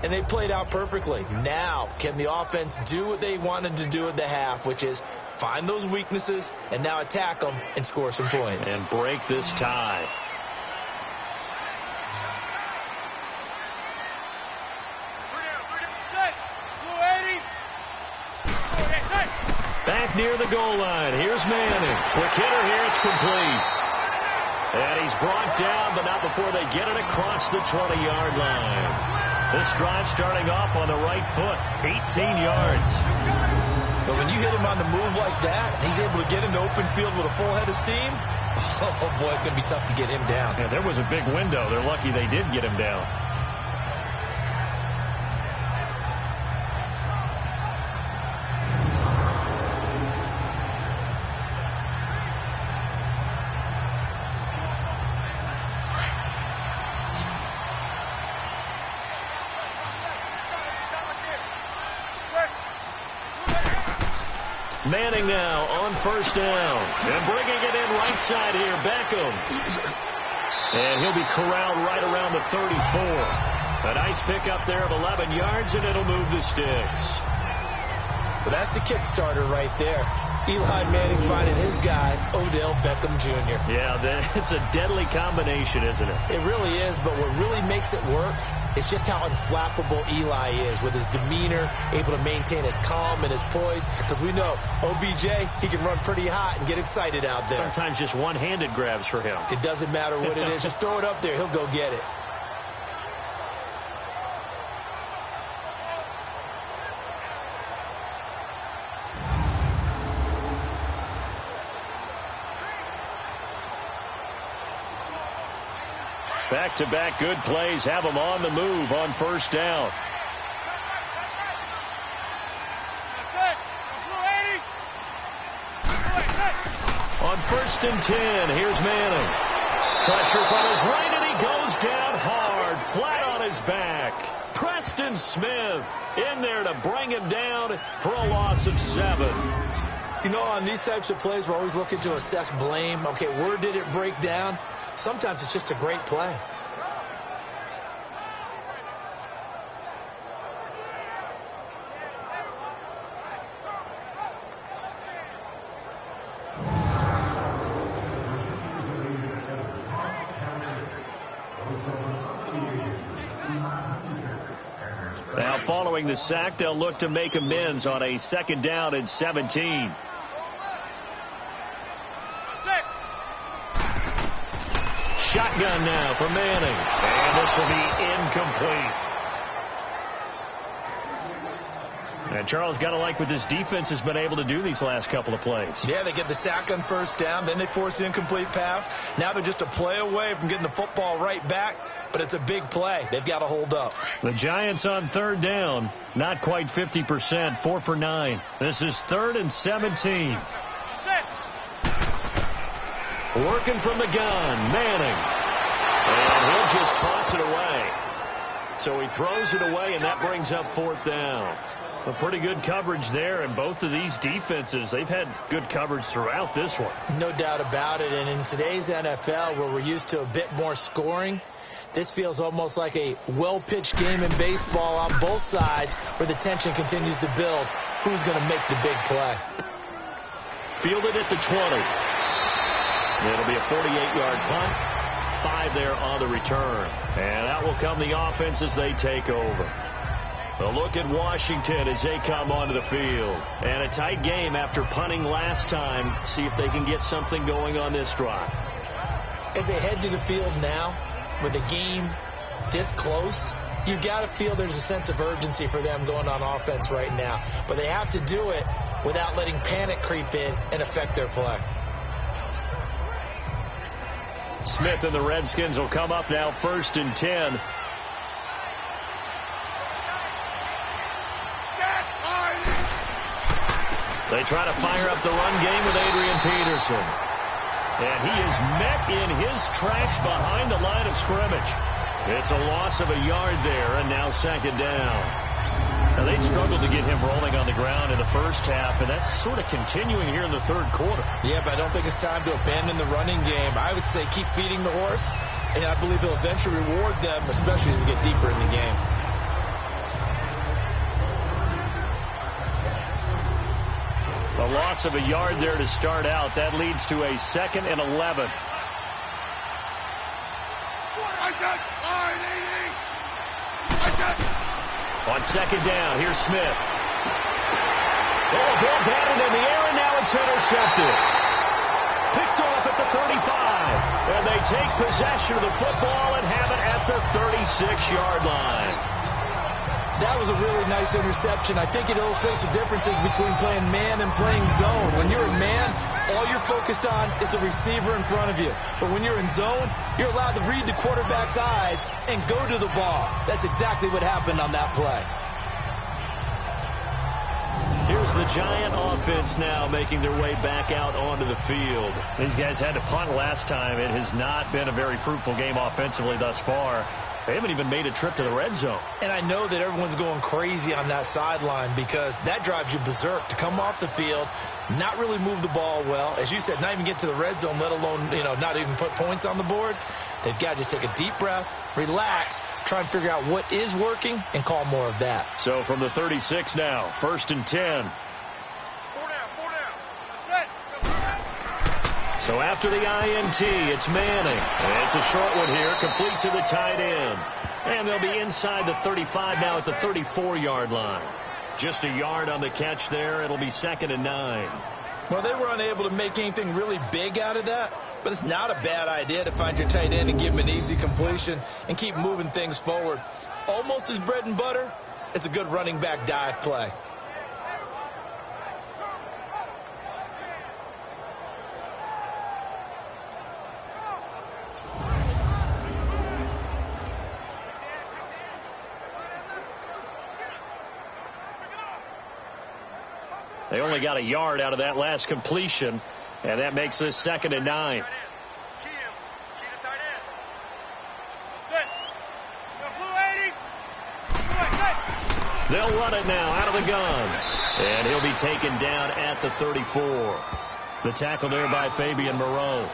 And they played out perfectly. Now, can the offense do what they wanted to do at the half, which is find those weaknesses and now attack them and score some points. And break this tie. Back near the goal line. Here's Manning. Quick hitter here. It's complete. And he's brought down, but not before they get it across the 20-yard line. This drive starting off on the right foot. 18 yards. But when you hit him on the move like that, and he's able to get into open field with a full head of steam, oh, boy, it's going to be tough to get him down. Yeah, there was a big window. They're lucky they did get him down. Manning now on 1st down. And bringing it in right side here, Beckham. And he'll be corralled right around the 34. A nice pickup there of 11 yards, and it'll move the sticks. But that's the kickstarter right there. Eli Manning finding his guy, Odell Beckham Jr. Yeah, it's a deadly combination, isn't it? It really is, but what really makes it work is just how unflappable Eli is with his demeanor, able to maintain his calm and his poise. Because we know OBJ, he can run pretty hot and get excited out there. Sometimes just one-handed grabs for him. It doesn't matter what it is. Just throw it up there. He'll go get it. Back-to-back good plays have them on the move on 1st down. On 1st and 10, here's Manning. Pressure from his right, and he goes down hard, flat on his back. Preston Smith in there to bring him down for a loss of 7. You know, on these types of plays, we're always looking to assess blame. Okay, where did it break down? Sometimes it's just a great play. following the sack, they'll look to make amends on a 2nd down and 17. Shotgun now for Manning. And this will be incomplete. And Charles, got to like what this defense has been able to do these last couple of plays. Yeah, they get the sack on 1st down, then they force the incomplete pass. Now they're just a play away from getting the football right back, but it's a big play. They've got to hold up. The Giants on 3rd down, not quite 50%, 4 for 9. This is 3rd and 17. Working from the gun, Manning. And he'll just toss it away. So he throws it away, and that brings up 4th down. A pretty good coverage there, and both of these defenses, they've had good coverage throughout this one. No doubt about it, and in today's NFL, where we're used to a bit more scoring, this feels almost like a well-pitched game in baseball on both sides where the tension continues to build. Who's going to make the big play? Fielded at the 20. It'll be a 48-yard punt. 5 there on the return. And out will come the offense as they take over. A look at Washington as they come onto the field. And a tight game after punting last time. See if they can get something going on this drive. As they head to the field now, with the game this close, you've got to feel there's a sense of urgency for them going on offense right now. But they have to do it without letting panic creep in and affect their play. Smith and the Redskins will come up now 1st and 10. They try to fire up the run game with Adrian Peterson. And he is met in his tracks behind the line of scrimmage. It's a loss of a yard there, and now 2nd down. Now, they struggled to get him rolling on the ground in the 1st half, and that's sort of continuing here in the 3rd quarter. Yeah, but I don't think it's time to abandon the running game. I would say keep feeding the horse, and I believe he'll eventually reward them, especially as we get deeper in the game. A loss of a yard there to start out. That leads to a 2nd and 11. On 2nd down, here's Smith. Oh, ball batted in the air, and now it's intercepted. Picked off at the 35. And they take possession of the football and have it at the 36-yard line. That was a really nice interception. I think it illustrates the differences between playing man and playing zone. When you're in man, all you're focused on is the receiver in front of you. But when you're in zone, you're allowed to read the quarterback's eyes and go to the ball. That's exactly what happened on that play. Here's the Giant offense now making their way back out onto the field. These guys had to punt last time. It has not been a very fruitful game offensively thus far. They haven't even made a trip to the red zone. And I know that everyone's going crazy on that sideline because that drives you berserk to come off the field, not really move the ball well. As you said, not even get to the red zone, let alone, not even put points on the board. They've got to just take a deep breath, relax, try and figure out what is working, and call more of that. So from the 36 now, 1st and 10. So after the INT, it's Manning. And it's a short one here, complete to the tight end. And they'll be inside the 35 now at the 34-yard line. Just a yard on the catch there. It'll be 2nd and 9. Well, they were unable to make anything really big out of that, but it's not a bad idea to find your tight end and give him an easy completion and keep moving things forward. Almost as bread and butter, it's a good running back dive play. They only got a yard out of that last completion, and that makes this 2nd and 9. They'll run it now out of the gun, and he'll be taken down at the 34. The tackle there by Fabian Moreau.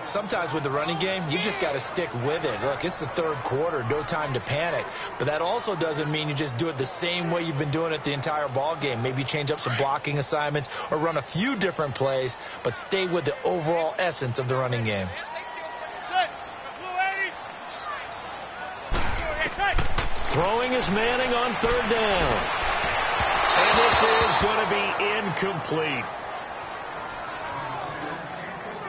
Sometimes with the running game, you just got to stick with it. Look, it's the 3rd quarter, no time to panic. But that also doesn't mean you just do it the same way you've been doing it the entire ball game. Maybe change up some blocking assignments or run a few different plays, but stay with the overall essence of the running game. Throwing is Manning on third down. And this is going to be incomplete.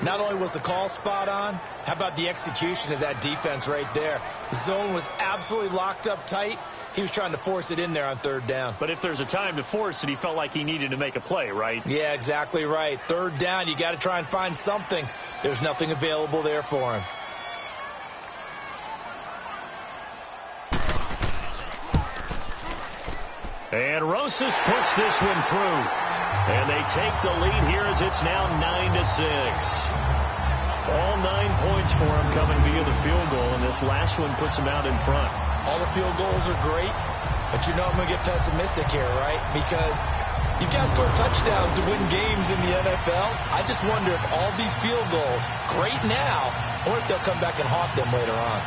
Not only was the call spot on, how about the execution of that defense right there? The zone was absolutely locked up tight. He was trying to force it in there on third down. But if there's a time to force it, he felt like he needed to make a play, right? Yeah, exactly right. Third down, you got to try and find something. There's nothing available there for him. And Rosas puts this one through. And they take the lead here as it's now 9-6. All 9 points for him coming via the field goal, and this last one puts him out in front. All the field goals are great, but you know I'm going to get pessimistic here, right? Because you've got to score touchdowns to win games in the NFL. I just wonder if all these field goals, great now, or if they'll come back and haunt them later on.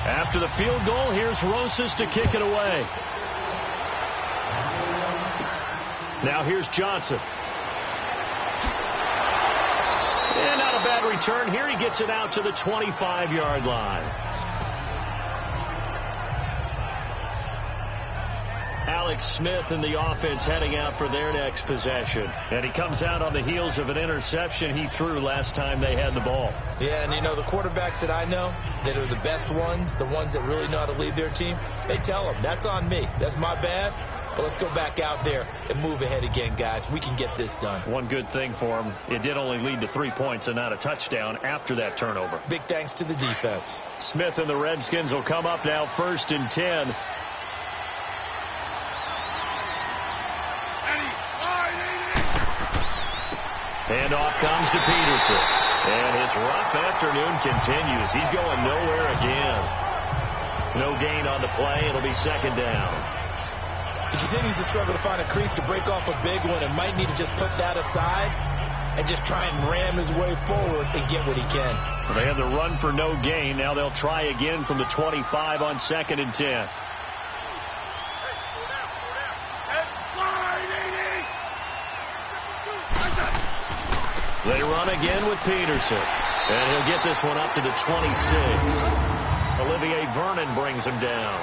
After the field goal, here's Rosas to kick it away. Now here's Johnson. And not a bad return here. He gets it out to the 25-yard line. Alex Smith and the offense heading out for their next possession. And he comes out on the heels of an interception he threw last time they had the ball. Yeah, and you know, the quarterbacks that I know that are the best ones, the ones that really know how to lead their team, they tell them, that's on me. That's my bad. But let's go back out there and move ahead again, guys. We can get this done. One good thing for him, it did only lead to 3 points and not a touchdown after that turnover. Big thanks to the defense. Smith and the Redskins will come up now 1st and 10. And off comes to Peterson. And his rough afternoon continues. He's going nowhere again. No gain on the play. It'll be 2nd down. He continues to struggle to find a crease to break off a big one and might need to just put that aside and just try and ram his way forward and get what he can. Well, they had the run for no gain. Now they'll try again from the 25 on 2nd and 10. They run again with Peterson. And he'll get this one up to the 26. Olivier Vernon brings him down.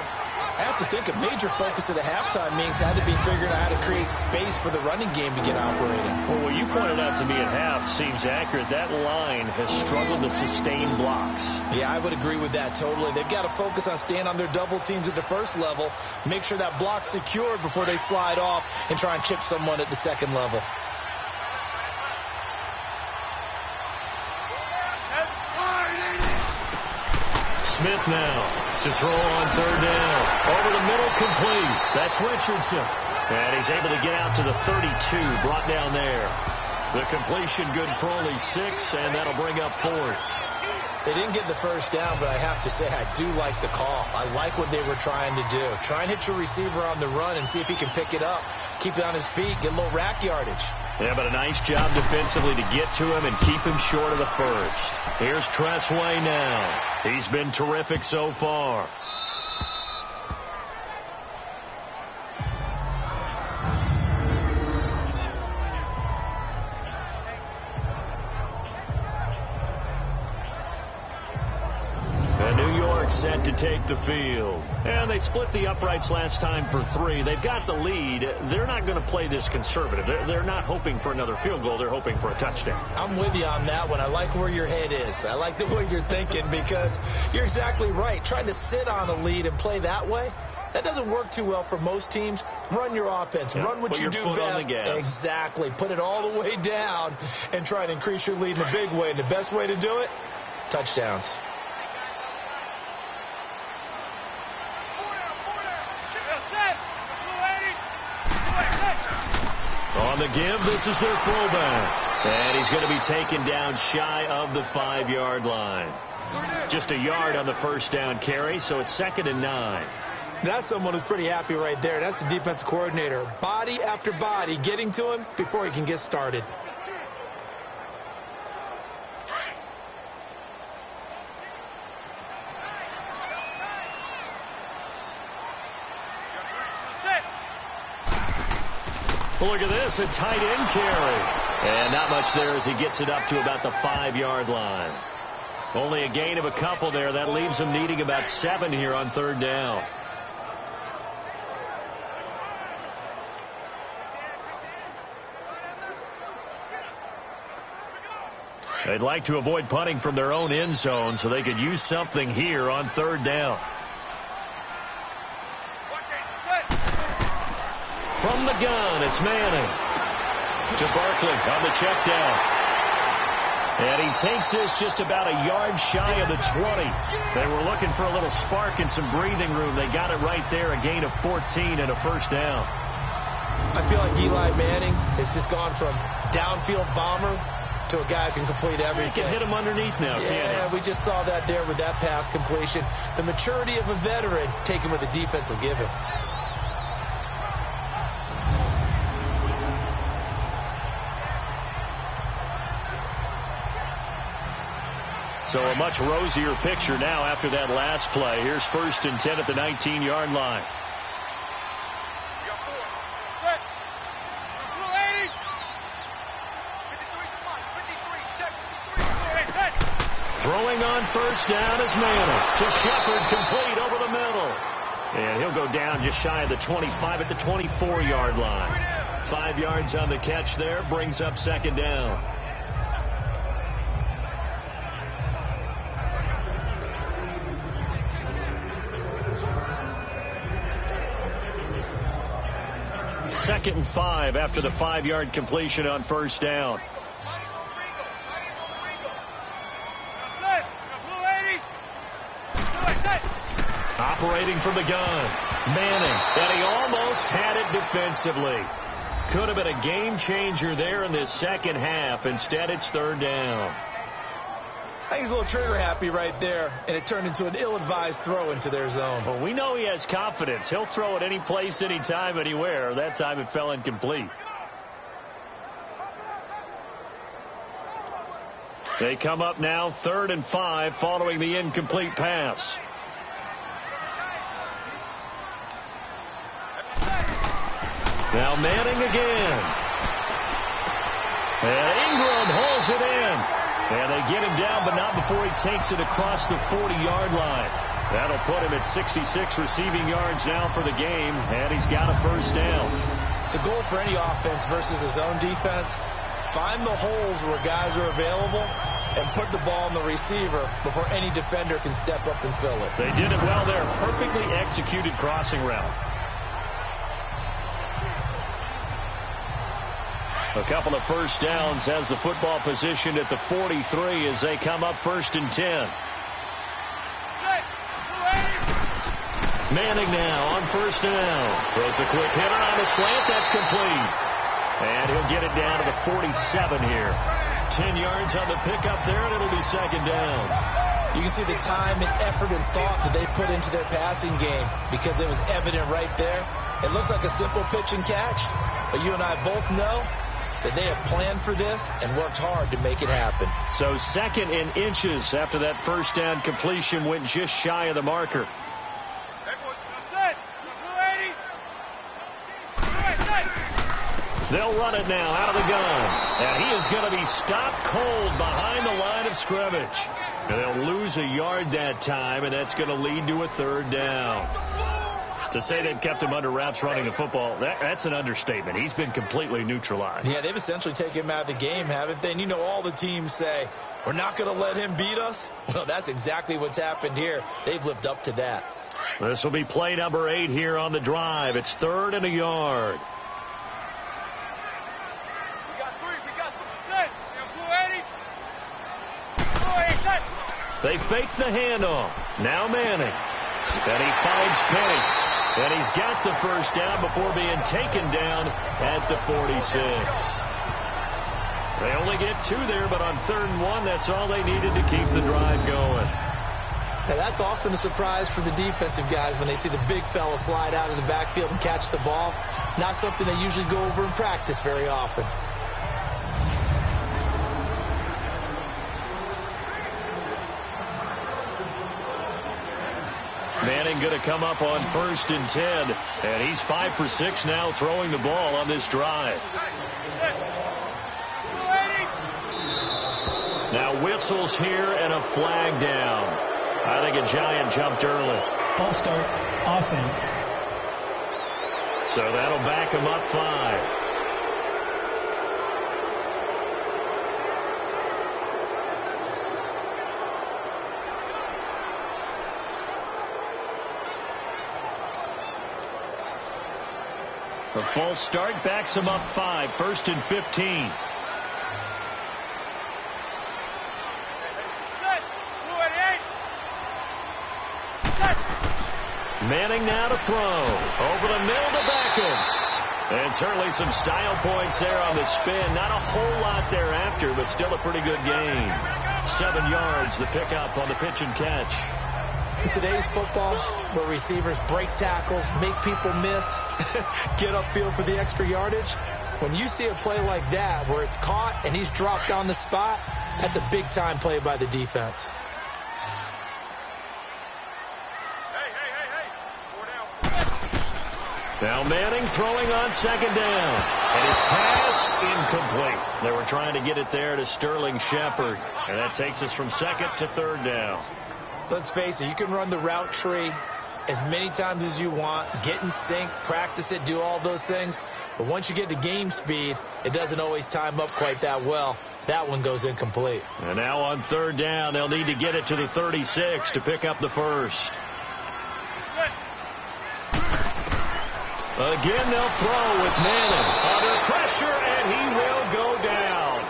I have to think a major focus of the halftime meetings had to be figuring out how to create space for the running game to get operating. Well, what you pointed out to me at half seems accurate. That line has struggled to sustain blocks. Yeah, I would agree with that totally. They've got to focus on staying on their double teams at the first level, make sure that block's secured before they slide off and try and chip someone at the second level. Smith now to throw on 3rd down. Over the middle, complete. That's Richardson. And he's able to get out to the 32, brought down there. The completion good for only 6, and that'll bring up 4th. They didn't get the first down, but I have to say I do like the call. I like what they were trying to do. Try and hit your receiver on the run and see if he can pick it up. Keep it on his feet, get a little rack yardage. Yeah, but a nice job defensively to get to him and keep him short of the first. Here's Tressway now. He's been terrific so far. Set to take the field. And they split the uprights last time for 3. They've got the lead. They're not going to play this conservative. They're not hoping for another field goal. They're hoping for a touchdown. I'm with you on that one. I like where your head is. I like the way you're thinking because you're exactly right. Trying to sit on a lead and play that way, that doesn't work too well for most teams. Run your offense. Yeah, run what you do best. On the gas. Exactly. Put it all the way down and try and increase your lead in a big way. And the best way to do it, touchdowns. On the give, this is their fullback. And he's going to be taken down shy of the 5-yard line. Just a yard on the first down carry, so it's 2nd and 9. That's someone who's pretty happy right there. That's the defensive coordinator. Body after body getting to him before he can get started. Look at this, a tight end carry. And not much there as he gets it up to about the 5-yard line. Only a gain of a couple there. That leaves him needing about 7 here on 3rd down. They'd like to avoid punting from their own end zone so they could use something here on 3rd down. From the gun, it's Manning. To Barkley on the check down. And he takes this just about a yard shy of the 20. They were looking for a little spark and some breathing room. They got it right there, a gain of 14 and a 1st down. I feel like Eli Manning has just gone from downfield bomber to a guy who can complete everything. He can hit him underneath now, yeah, we just saw that there with that pass completion. The maturity of a veteran taken with the defense will give him. So a much rosier picture now after that last play. Here's 1st and 10 at the 19-yard line. Throwing on 1st down is Manning. To Shepard, complete over the middle. And he'll go down just shy of the 25 at the 24-yard line. 5 yards on the catch there, brings up 2nd down. Second and 5 after the 5-yard completion on 1st down. Operating from the gun, Manning, and he almost had it defensively. Could have been a game changer there in this second half. Instead, it's 3rd down. I think he's a little trigger happy right there, and it turned into an ill-advised throw into their zone. Well, we know he has confidence. He'll throw it any place, anytime, anywhere. That time it fell incomplete. They come up now 3rd and 5 following the incomplete pass. Now Manning again. And Ingram holds it in. And they get him down, but not before he takes it across the 40-yard line. That'll put him at 66 receiving yards now for the game, and he's got a 1st down. The goal for any offense versus his own defense, find the holes where guys are available and put the ball on the receiver before any defender can step up and fill it. They did it well there. Perfectly executed crossing route. A couple of 1st downs, has the football positioned at the 43 as they come up 1st and 10. Manning now on 1st down. Throws a quick hitter on the slant. That's complete. And he'll get it down to the 47 here. 10 yards on the pickup there, and it'll be 2nd down. You can see the time and effort and thought that they put into their passing game because it was evident right there. It looks like a simple pitch and catch, but you and I both know that they have planned for this and worked hard to make it happen. So 2nd and inches after that 1st down completion went just shy of the marker. They'll run it now out of the gun. And he is going to be stopped cold behind the line of scrimmage. And they'll lose a yard that time, and that's going to lead to a 3rd down. To say they've kept him under wraps running the football, that's an understatement. He's been completely neutralized. Yeah, they've essentially taken him out of the game, haven't they? And you know all the teams say, we're not going to let him beat us. Well, that's exactly what's happened here. They've lived up to that. This will be play number 8 here on the drive. It's 3rd and a yard. They fake the handoff. Now Manning. And he finds Penny. And he's got the 1st down before being taken down at the 46. They only get 2 there, but on 3rd and 1, that's all they needed to keep the drive going. Now, that's often a surprise for the defensive guys when they see the big fella slide out of the backfield and catch the ball. Not something they usually go over in practice very often. Manning going to come up on 1st and 10. And he's 5 for 6 now throwing the ball on this drive. Now whistles here and a flag down. I think a Giant jumped early. False start, offense. So that'll back him up 5. A false start backs him up 5. 1st and 15. Manning now to throw. Over the middle to Beckham. And certainly some style points there on the spin. Not a whole lot thereafter, but still a pretty good gain. 7 yards, the pickup on the pitch and catch. In today's football, where receivers break tackles, make people miss, get upfield for the extra yardage, when you see a play like that where it's caught and he's dropped on the spot, that's a big-time play by the defense. Now Manning throwing on 2nd down. And his pass incomplete. They were trying to get it there to Sterling Shepard. And that takes us from 2nd to 3rd down. Let's face it, you can run the route tree as many times as you want, get in sync, practice it, do all those things. But once you get to game speed, it doesn't always time up quite that well. That one goes incomplete. And now on 3rd down, they'll need to get it to the 36 to pick up the first. Again, they'll throw with Manning. Under pressure, and he will go down.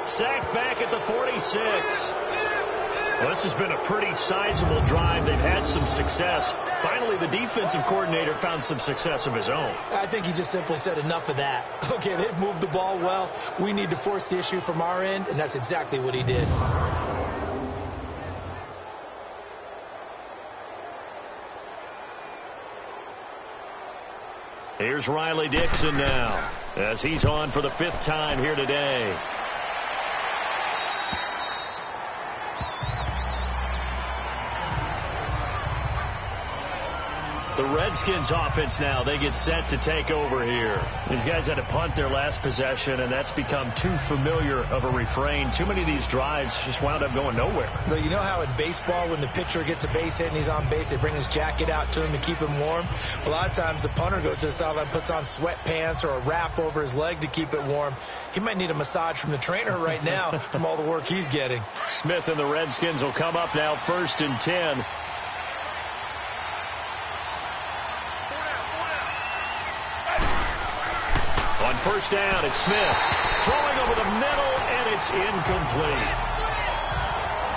Sacked back at the 46. Well, this has been a pretty sizable drive. They've had some success. Finally, the defensive coordinator found some success of his own. I think he just simply said enough of that. Okay, they've moved the ball well. We need to force the issue from our end, and that's exactly what he did. Here's Riley Dixon now, as he's on for the 5th time here today. The Redskins offense now, they get set to take over here. These guys had to punt their last possession, and that's become too familiar of a refrain. Too many of these drives just wound up going nowhere. But you know how in baseball, when the pitcher gets a base hit and he's on base, they bring his jacket out to him to keep him warm? A lot of times the punter goes to the sideline, puts on sweatpants or a wrap over his leg to keep it warm. He might need a massage from the trainer right now from all the work he's getting. Smith and the Redskins will come up now 1st and 10. On 1st down, it's Smith. Throwing over the middle, and it's incomplete.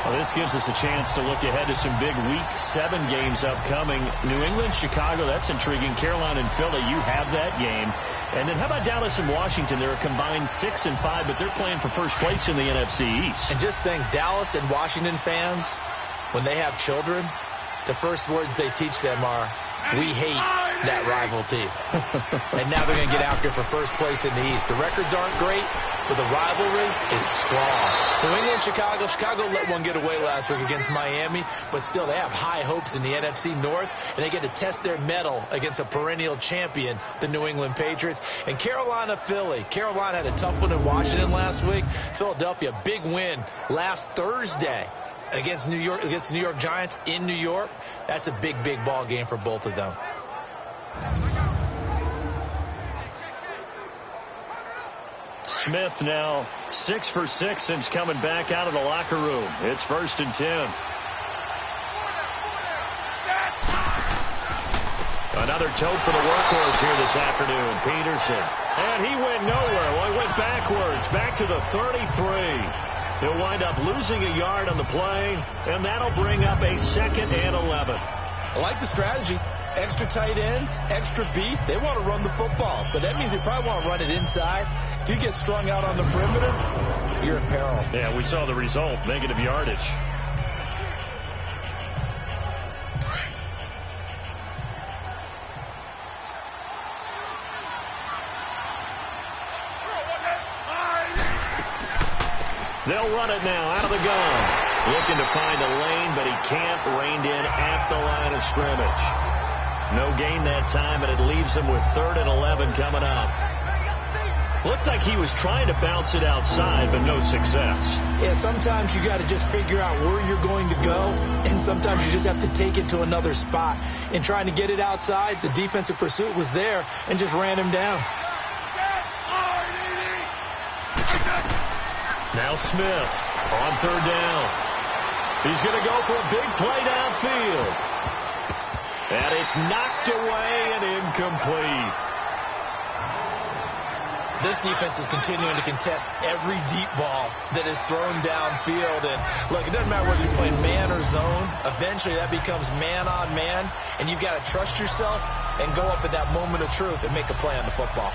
Well, this gives us a chance to look ahead to some big Week 7 games upcoming. New England, Chicago, that's intriguing. Carolina and Philly, you have that game. And then how about Dallas and Washington? They're a combined 6 and 5, but they're playing for first place in the NFC East. And just think, Dallas and Washington fans, when they have children, the first words they teach them are, "We hate that rival team." And now they're going to get out there for first place in the East. The records aren't great, but the rivalry is strong. New England, Chicago let one get away last week against Miami, but still they have high hopes in the NFC North, and they get to test their mettle against a perennial champion, the New England Patriots. And Carolina, Philly. Carolina had a tough one in Washington last week. Philadelphia, big win last Thursday against New York Giants in New York. That's a big, big ball game for both of them. Smith now 6 for 6 since coming back out of the locker room. It's 1st and 10. Another tote for the workhorse here this afternoon, Peterson. And he went nowhere. Well, he went backwards, back to the 33. He'll wind up losing a yard on the play, and that'll bring up a 2nd and 11. I like the strategy. Extra tight ends, extra beef. They want to run the football, but that means they probably want to run it inside. If you get strung out on the perimeter, you're in peril. Yeah, we saw the result, negative yardage. They'll run it now out of the gun. Looking to find a lane, but he can't. Reined in at at the line of scrimmage. No gain that time, and it leaves him with 3rd and 11 coming up. Looked like he was trying to bounce it outside, but no success. Yeah, sometimes you got to just figure out where you're going to go, and sometimes you just have to take it to another spot. In trying to get it outside, the defensive pursuit was there and just ran him down. Now Smith on 3rd down. He's going to go for a big play downfield. And it's knocked away and incomplete. This defense is continuing to contest every deep ball that is thrown downfield. And look, it doesn't matter whether you're playing man or zone. Eventually that becomes man on man. And you've got to trust yourself and go up at that moment of truth and make a play on the football.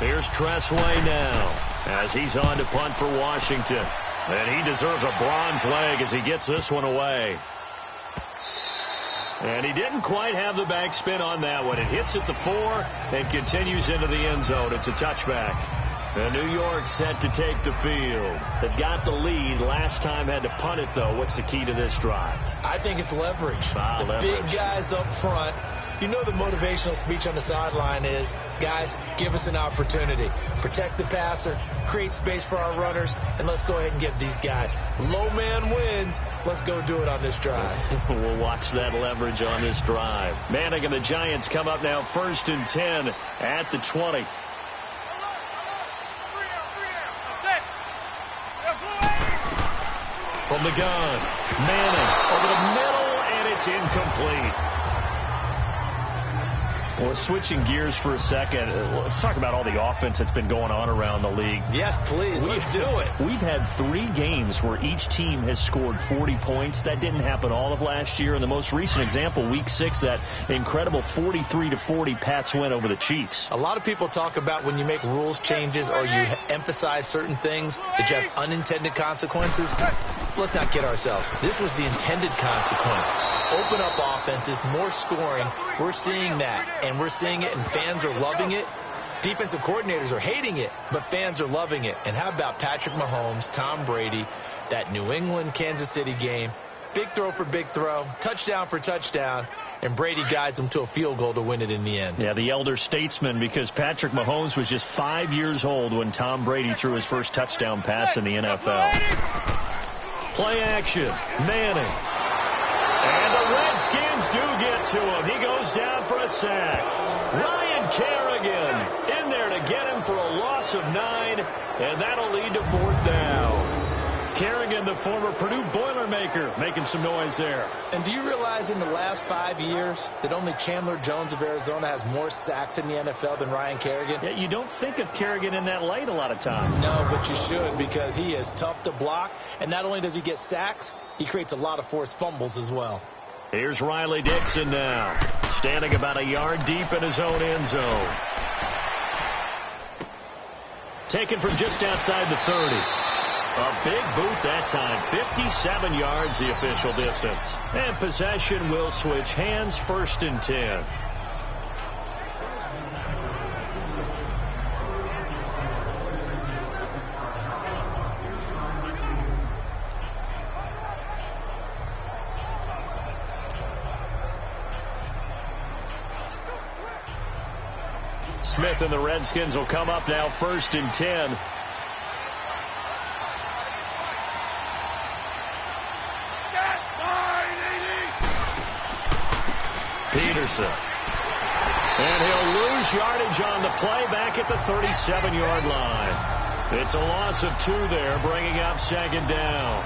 Here's Tressway now as he's on to punt for Washington. And he deserves a bronze leg as he gets this one away. And he didn't quite have the backspin on that one. It hits at the 4 and continues into the end zone. It's a touchback. And New York set to take the field. They've got the lead. Last time had to punt it, though. What's the key to this drive? I think it's leverage. Leverage. Big guys up front. You know the motivational speech on the sideline is, guys, give us an opportunity. Protect the passer, create space for our runners, and let's go ahead and get these guys. Low man wins. Let's go do it on this drive. We'll watch that leverage on this drive. Manning and the Giants come up now 1st and 10 at the 20. From the gun, Manning over the middle, and it's incomplete. Well, switching gears for a second, let's talk about all the offense that's been going on around the league. Yes, please. Let's do it. We've had 3 games where each team has scored 40 points. That didn't happen all of last year. And the most recent example, Week 6, that incredible 43-40 Pats win over the Chiefs. A lot of people talk about when you make rules changes or you emphasize certain things that you have unintended consequences. Let's not kid ourselves. This was the intended consequence. Open up offenses, more scoring. We're seeing that. And we're seeing it, and fans are loving it. Defensive coordinators are hating it, but fans are loving it. And how about Patrick Mahomes, Tom Brady, that New England-Kansas City game? Big throw for big throw, touchdown for touchdown, and Brady guides them to a field goal to win it in the end. Yeah, the elder statesman, because Patrick Mahomes was just 5 years old when Tom Brady threw his first touchdown pass in the NFL. Play action, Manning. And the Redskins do get to him. He goes down for a sack. Ryan Kerrigan in there to get him for a loss of 9, and that'll lead to 4th down. Kerrigan, the former Purdue Boilermaker, making some noise there. And do you realize in the last 5 years that only Chandler Jones of Arizona has more sacks in the NFL than Ryan Kerrigan? Yeah, you don't think of Kerrigan in that light a lot of times. No, but you should, because he is tough to block. And not only does he get sacks, he creates a lot of forced fumbles as well. Here's Riley Dixon now, standing about a yard deep in his own end zone. Taken from just outside the 30. A big boot that time, 57 yards the official distance. And possession will switch hands, 1st and 10. Smith and the Redskins will come up now 1st and 10. Peterson. And he'll lose yardage on the play back at the 37-yard line. It's a loss of 2 there, bringing up 2nd down.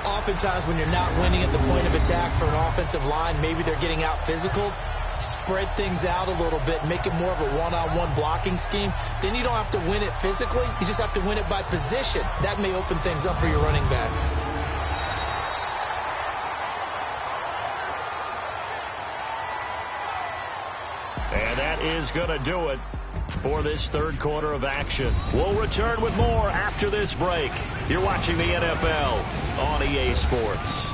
Oftentimes when you're not winning at the point of attack for an offensive line, maybe they're getting out physical. Spread things out a little bit, make it more of a one-on-one blocking scheme. Then you don't have to win it physically. You just have to win it by position. That may open things up for your running backs. And that is going to do it for this 3rd quarter of action. We'll return with more after this break. You're watching the NFL on EA Sports.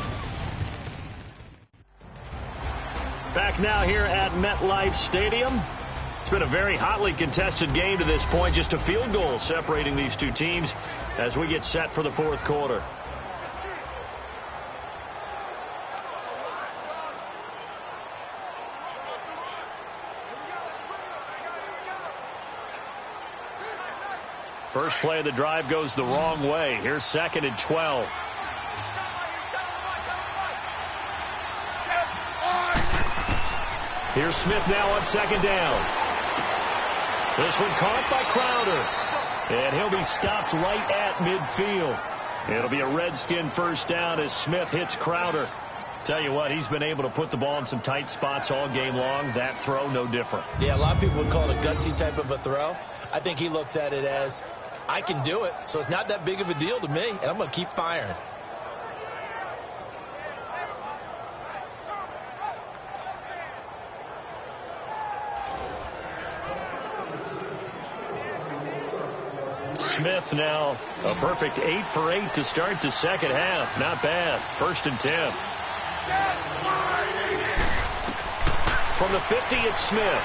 Back now here at MetLife Stadium. It's been a very hotly contested game to this point. Just a field goal separating these two teams as we get set for the fourth quarter. First play of the drive goes the wrong way. Here's 2nd and 12. Here's Smith now on 2nd down. This one caught by Crowder. And he'll be stopped right at midfield. It'll be a Redskin first down as Smith hits Crowder. Tell you what, he's been able to put the ball in some tight spots all game long. That throw, no different. Yeah, a lot of people would call it a gutsy type of a throw. I think he looks at it as, I can do it, so it's not that big of a deal to me, and I'm going to keep firing. Smith now a perfect 8 for 8 to start the second half. Not bad. 1st and 10. From the 50, it's Smith.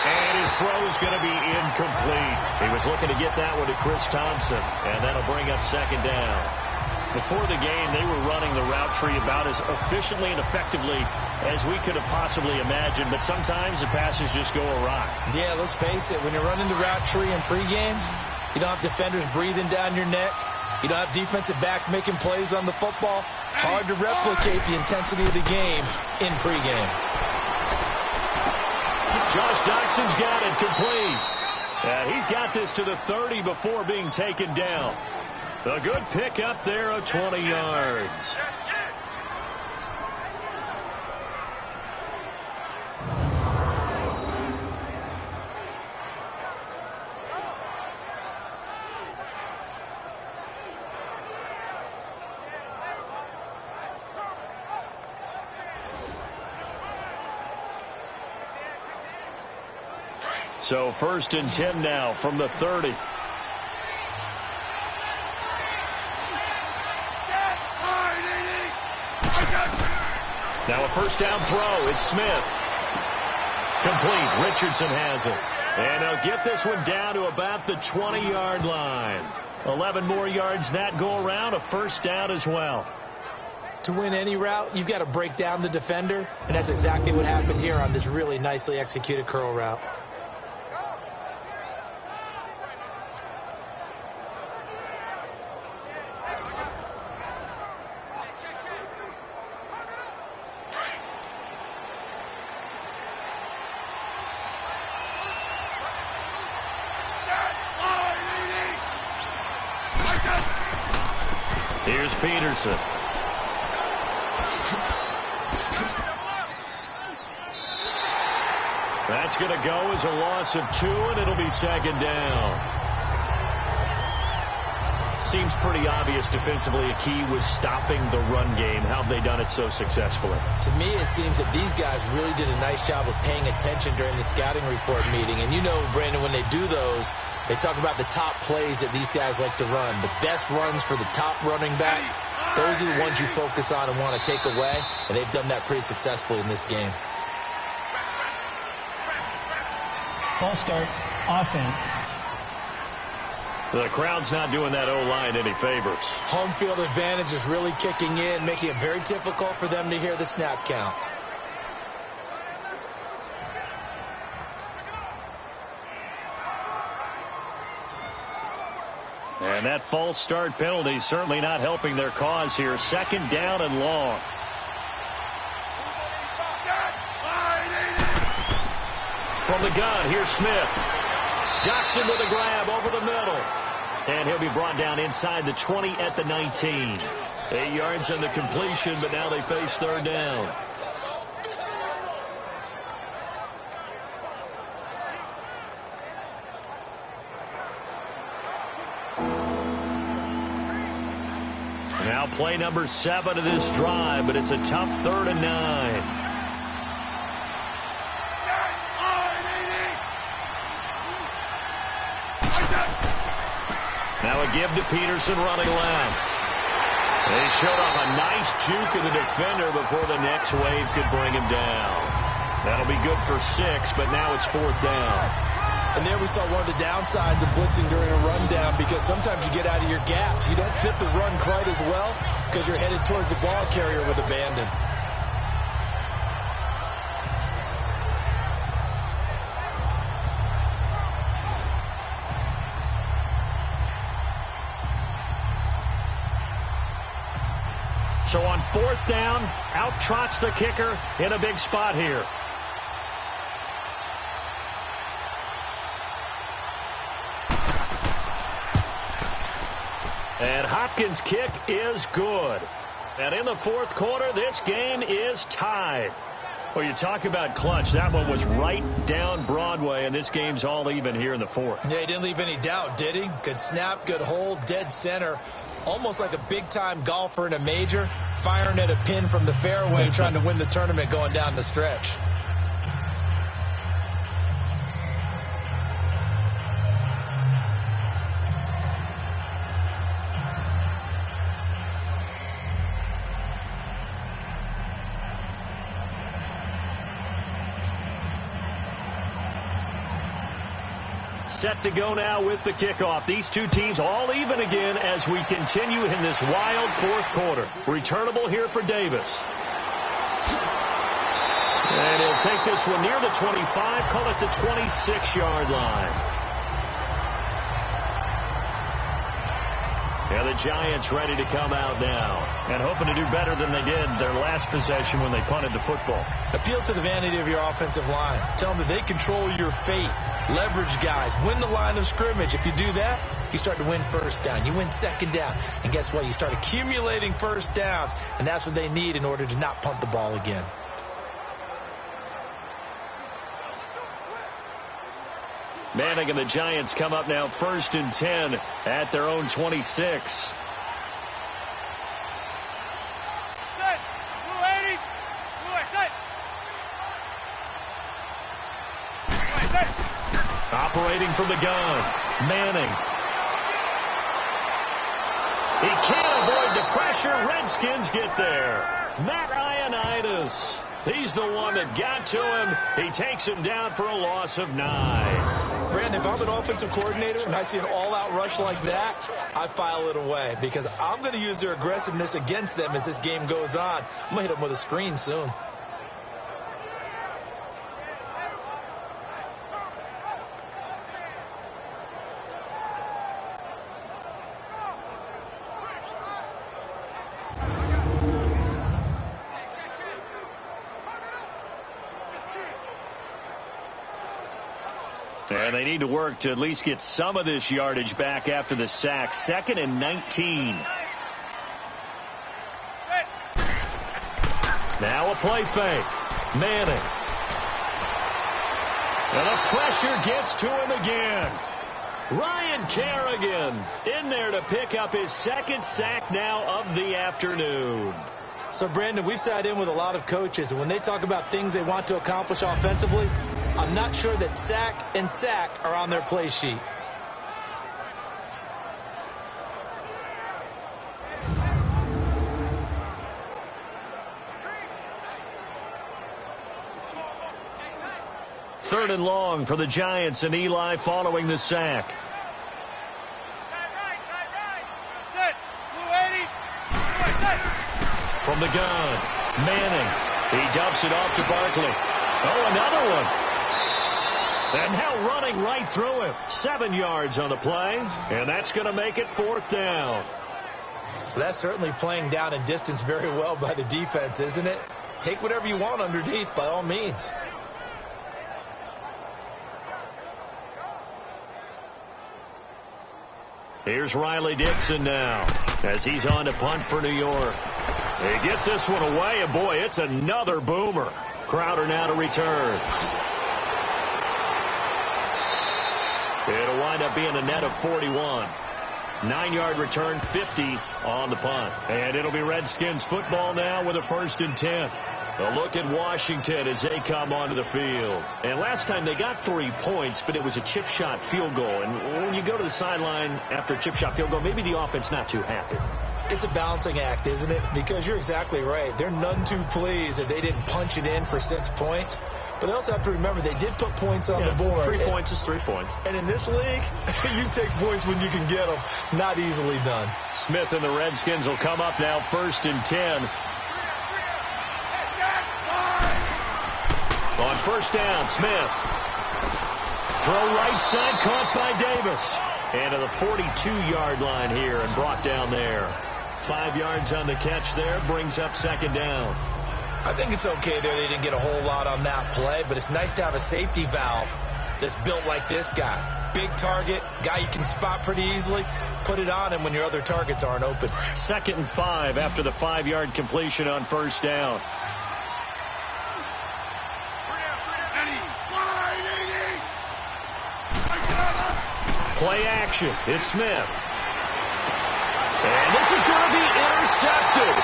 And his throw is going to be incomplete. He was looking to get that one to Chris Thompson, and that'll bring up 2nd down. Before the game, they were running the route tree about as efficiently and effectively as we could have possibly imagined, but sometimes the passes just go awry. Yeah, let's face it, when you're running the route tree in pregame, you don't have defenders breathing down your neck. You don't have defensive backs making plays on the football. Hard to replicate the intensity of the game in pregame. Josh Doxson's got it complete. He's got this to the 30 before being taken down. A good pickup there of 20 yards. So 1st and 10 now from the 30. Now a first down throw. It's Smith. Complete. Richardson has it. And they'll get this one down to about the 20-yard line. 11 more yards that go around. A first down as well. To win any route, you've got to break down the defender. And that's exactly what happened here on this really nicely executed curl route. Here's Peterson. That's going to go as a loss of 2, and it'll be 2nd down. Seems pretty obvious defensively a key was stopping the run game. How have they done it so successfully? To me, it seems that these guys really did a nice job of paying attention during the scouting report meeting. And you know, Brandon, when they do those, they talk about the top plays that these guys like to run. The best runs for the top running back, those are the ones you focus on and want to take away. And they've done that pretty successfully in this game. False start, offense. The crowd's not doing that O-line any favors. Home field advantage is really kicking in, making it very difficult for them to hear the snap count. And that false start penalty certainly not helping their cause here. 2nd down and long. From the gun, here's Smith. Doxson with a grab over the middle. And he'll be brought down inside the 20 at the 19. 8 yards on the completion, but now they face 3rd down. Now play number 7 of this drive, but it's a tough 3rd and 9. Now a give to Peterson running left. They showed off a nice juke of the defender before the next wave could bring him down. That'll be good for 6, but now it's 4th down. And there we saw one of the downsides of blitzing during a rundown, because sometimes you get out of your gaps. You don't fit the run quite as well because you're headed towards the ball carrier with abandon. So on 4th down, out trots the kicker in a big spot here. And Hopkins' kick is good. And in the 4th quarter, this game is tied. Well, you talk about clutch. That one was right down Broadway, and this game's all even here in the 4th. Yeah, he didn't leave any doubt, did he? Good snap, good hold, dead center. Almost like a big-time golfer in a major, firing at a pin from the fairway, trying to win the tournament going down the stretch. Set to go now with the kickoff. These two teams all even again as we continue in this wild 4th quarter. Returnable here for Davis. And he'll take this one near the 25, call it the 26-yard line. Yeah, the Giants ready to come out now and hoping to do better than they did their last possession when they punted the football. Appeal to the vanity of your offensive line. Tell them that they control your fate. Leverage guys. Win the line of scrimmage. If you do that, you start to win 1st down. You win 2nd down. And guess what? You start accumulating 1st downs. And that's what they need in order to not punt the ball again. Manning and the Giants come up now 1st and 10 at their own 26. Operating from the gun, Manning. He can't avoid the pressure. Redskins get there. Matt Ioannidis. He's the one that got to him. He takes him down for a loss of 9. Brandon, if I'm an offensive coordinator and I see an all-out rush like that, I file it away because I'm going to use their aggressiveness against them as this game goes on. I'm going to hit them with a screen soon. And they need to work to at least get some of this yardage back after the sack. 2nd and 19. Now a play fake. Manning. And the pressure gets to him again. Ryan Kerrigan in there to pick up his 2nd sack now of the afternoon. So, Brandon, we've sat in with a lot of coaches, and when they talk about things they want to accomplish offensively, I'm not sure that sack and sack are on their play sheet. Third and long for the Giants and Eli following the sack. From the gun, Manning. He dumps it off to Barkley. Oh, another one. And now running right through him. 7 yards on the play, and that's going to make it 4th down. That's certainly playing down and distance very well by the defense, isn't it? Take whatever you want underneath, by all means. Here's Riley Dixon now as he's on to punt for New York. He gets this one away, and boy, it's another boomer. Crowder now to return. It'll wind up being a net of 41. 9-yard return, 50 on the punt. And it'll be Redskins football now with a 1st and 10. A look at Washington as they come onto the field. And last time they got 3 points, but it was a chip shot field goal. And when you go to the sideline after a chip shot field goal, maybe the offense not too happy. It's a balancing act, isn't it? Because you're exactly right. They're none too pleased that they didn't punch it in for 6 points. But they also have to remember they did put points on the board. 3 points is 3 points. And in this league, you take points when you can get them. Not easily done. Smith and the Redskins will come up now 1st and 10. On 1st down, Smith. Throw right side, caught by Davis. And to the 42-yard line here and brought down there. 5 yards on the catch there, brings up 2nd down. I think it's okay there. They didn't get a whole lot on that play, but it's nice to have a safety valve that's built like this guy. Big target, guy you can spot pretty easily. Put it on him when your other targets aren't open. 2nd and 5 after the 5-yard completion on 1st down. Play action. It's Smith. And this is going to be intercepted.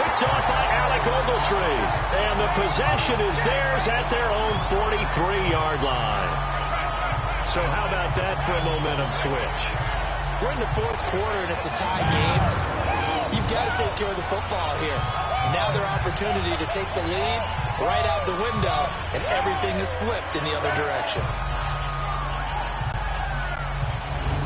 Picked off by Alec Ogletree. And the possession is theirs at their own 43-yard line. So how about that for a momentum switch? We're in the 4th quarter and it's a tie game. You've got to take care of the football here. Now their opportunity to take the lead right out the window, and everything is flipped in the other direction.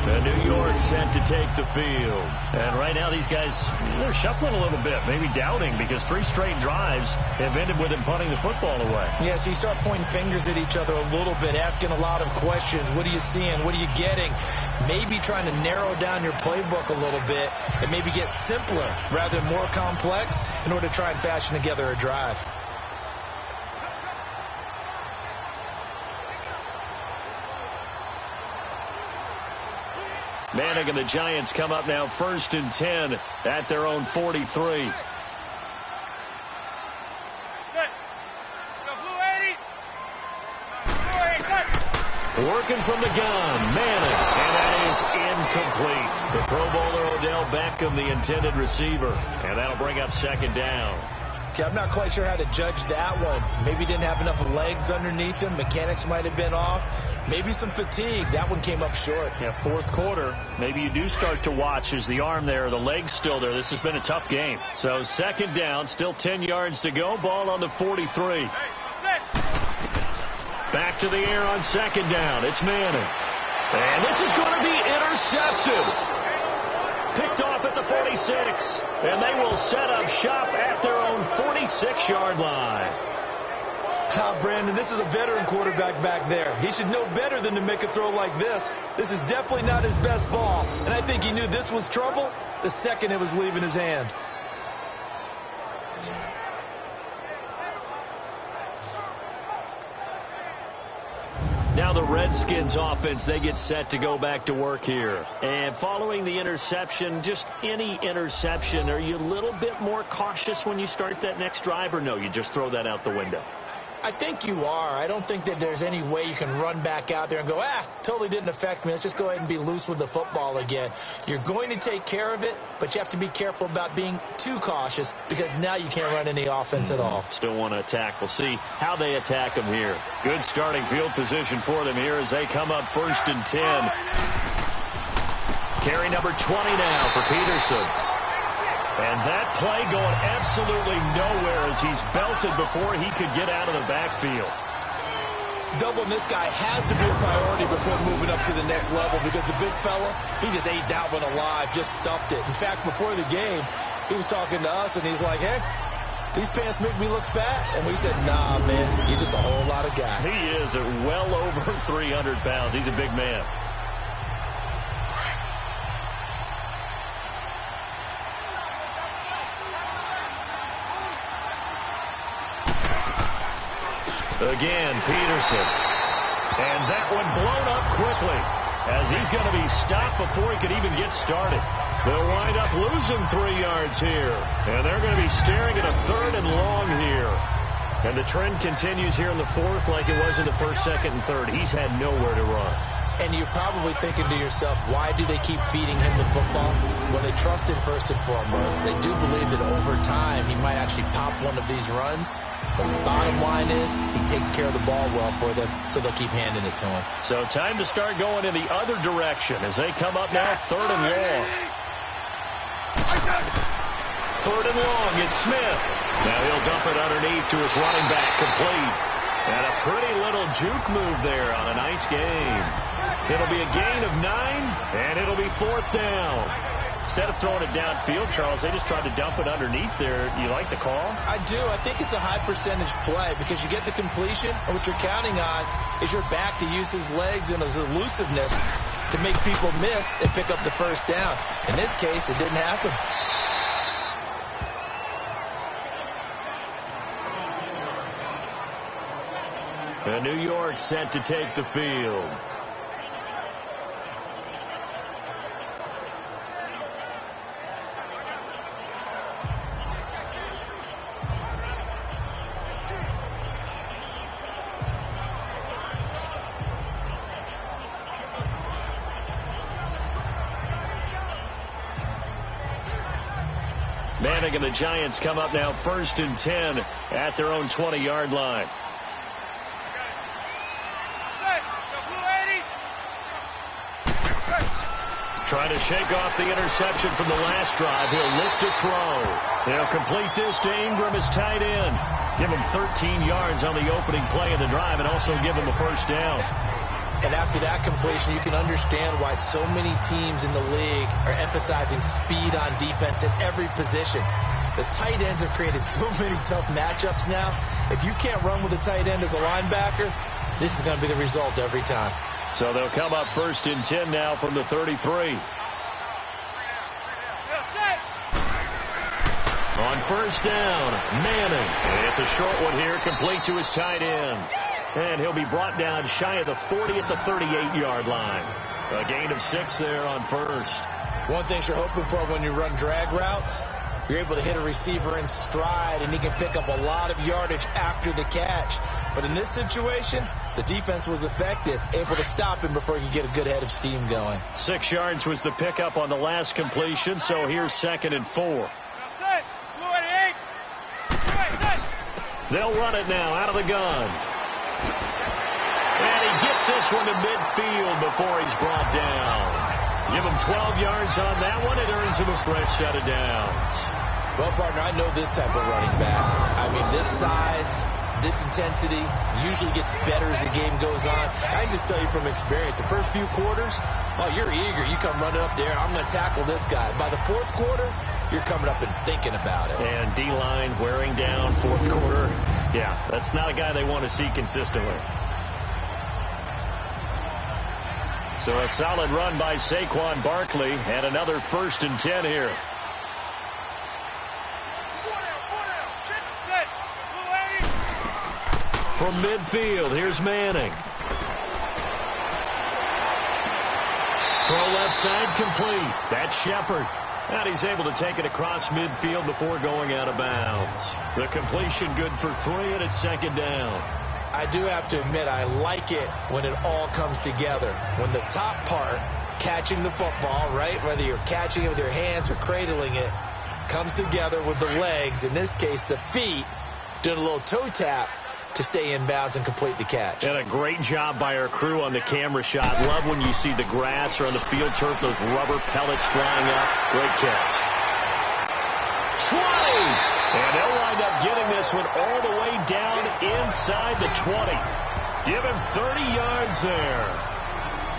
New York set to take the field. And right now these guys, they're shuffling a little bit, maybe doubting, because 3 straight drives have ended with them punting the football away. Yeah, so you start pointing fingers at each other a little bit, asking a lot of questions. What are you seeing? What are you getting? Maybe trying to narrow down your playbook a little bit and maybe get simpler rather than more complex in order to try and fashion together a drive. Manning and the Giants come up now 1st and 10 at their own 43. Working from the gun, Manning, and that is incomplete. The Pro Bowler Odell Beckham, the intended receiver, and that'll bring up 2nd down. Okay, I'm not quite sure how to judge that one. Maybe didn't have enough legs underneath him. Mechanics might have been off. Maybe some fatigue. That one came up short. Yeah, 4th quarter. Maybe you do start to watch as the arm there, the leg's still there. This has been a tough game. So 2nd down, still 10 yards to go. Ball on the 43. Back to the air on 2nd down. It's Manning. And this is going to be intercepted. Picked off at the 46. And they will set up shop at their own 46-yard line. Brandon, this is a veteran quarterback back there. He should know better than to make a throw like this. This is definitely not his best ball. And I think he knew this was trouble the second it was leaving his hand. Now the Redskins offense, they get set to go back to work here. And following the interception, just any interception, are you a little bit more cautious when you start that next drive, or no, you just throw that out the window? I think you are. I don't think that there's any way you can run back out there and go, totally didn't affect me. Let's just go ahead and be loose with the football again. You're going to take care of it, but you have to be careful about being too cautious because now you can't run any offense at all. Still want to attack. We'll see how they attack them here. Good starting field position for them here as they come up 1st and 10. Carry number 20 now for Peterson. And that play going absolutely nowhere as he's belted before he could get out of the backfield. Doubling this guy has to be a priority before moving up to the next level because the big fella, he just ate that one alive, just stuffed it. In fact, before the game, he was talking to us, and he's like, hey, these pants make me look fat. And we said, nah, man, you're just a whole lot of guy. He is at well over 300 pounds. He's a big man. Again, Peterson. And that one blown up quickly as he's going to be stopped before he could even get started. They'll wind up losing 3 yards here. And they're going to be staring at a 3rd and long here. And the trend continues here in the 4th like it was in the 1st, 2nd, and 3rd. He's had nowhere to run. And you're probably thinking to yourself, why do they keep feeding him the football? Well, they trust him first and foremost. They do believe that over time he might actually pop one of these runs. But the bottom line is he takes care of the ball well for them, so they'll keep handing it to him. So time to start going in the other direction as they come up now 3rd and long. Third and long, it's Smith. Now he'll dump it underneath to his running back, complete. And a pretty little juke move there on a nice game. It'll be a gain of 9, and it'll be 4th down. Instead of throwing it downfield, Charles, they just tried to dump it underneath there. You like the call? I do. I think it's a high percentage play because you get the completion, and what you're counting on is your back to use his legs and his elusiveness to make people miss and pick up the first down. In this case, it didn't happen. New York set to take the field. Manning and the Giants come up now 1st and 10 at their own 20-yard line. Trying to shake off the interception from the last drive. He'll look to throw. They'll complete this to Ingram as tight end. Give him 13 yards on the opening play of the drive and also give him a first down. And after that completion, you can understand why so many teams in the league are emphasizing speed on defense at every position. The tight ends have created so many tough matchups now. If you can't run with a tight end as a linebacker, this is going to be the result every time. So they'll come up 1st and 10 now from the 33. On first down, Manning. And it's a short one here, complete to his tight end. And he'll be brought down shy of the 40 at the 38-yard line. A gain of 6 there on first. One thing you're hoping for when you run drag routes, you're able to hit a receiver in stride, and he can pick up a lot of yardage after the catch. But in this situation, the defense was effective, able to stop him before you get a good head of steam going. 6 yards was the pickup on the last completion, so here's 2nd and 4. They'll run it now out of the gun. And he gets this one to midfield before he's brought down. Give him 12 yards on that one. It earns him a fresh set of downs. Well, partner, I know this type of running back. I mean, this size, this intensity usually gets better as the game goes on. I can just tell you from experience, the first few quarters, oh, you're eager. You come running up there, I'm going to tackle this guy. By the 4th quarter, you're coming up and thinking about it. And D-line wearing down 4th quarter. Yeah, that's not a guy they want to see consistently. So a solid run by Saquon Barkley and another 1st and 10 here. From midfield, here's Manning. Throw left side complete. That's Shepard. And he's able to take it across midfield before going out of bounds. The completion good for 3, and it's 2nd down. I do have to admit, I like it when it all comes together. When the top part, catching the football, right, whether you're catching it with your hands or cradling it, comes together with the legs, in this case the feet, doing a little toe tap to stay in bounds and complete the catch. And a great job by our crew on the camera shot. Love when you see the grass or on the field turf, those rubber pellets flying up. Great catch. 20! And they'll wind up getting this one all the way down inside the 20. Give him 30 yards there.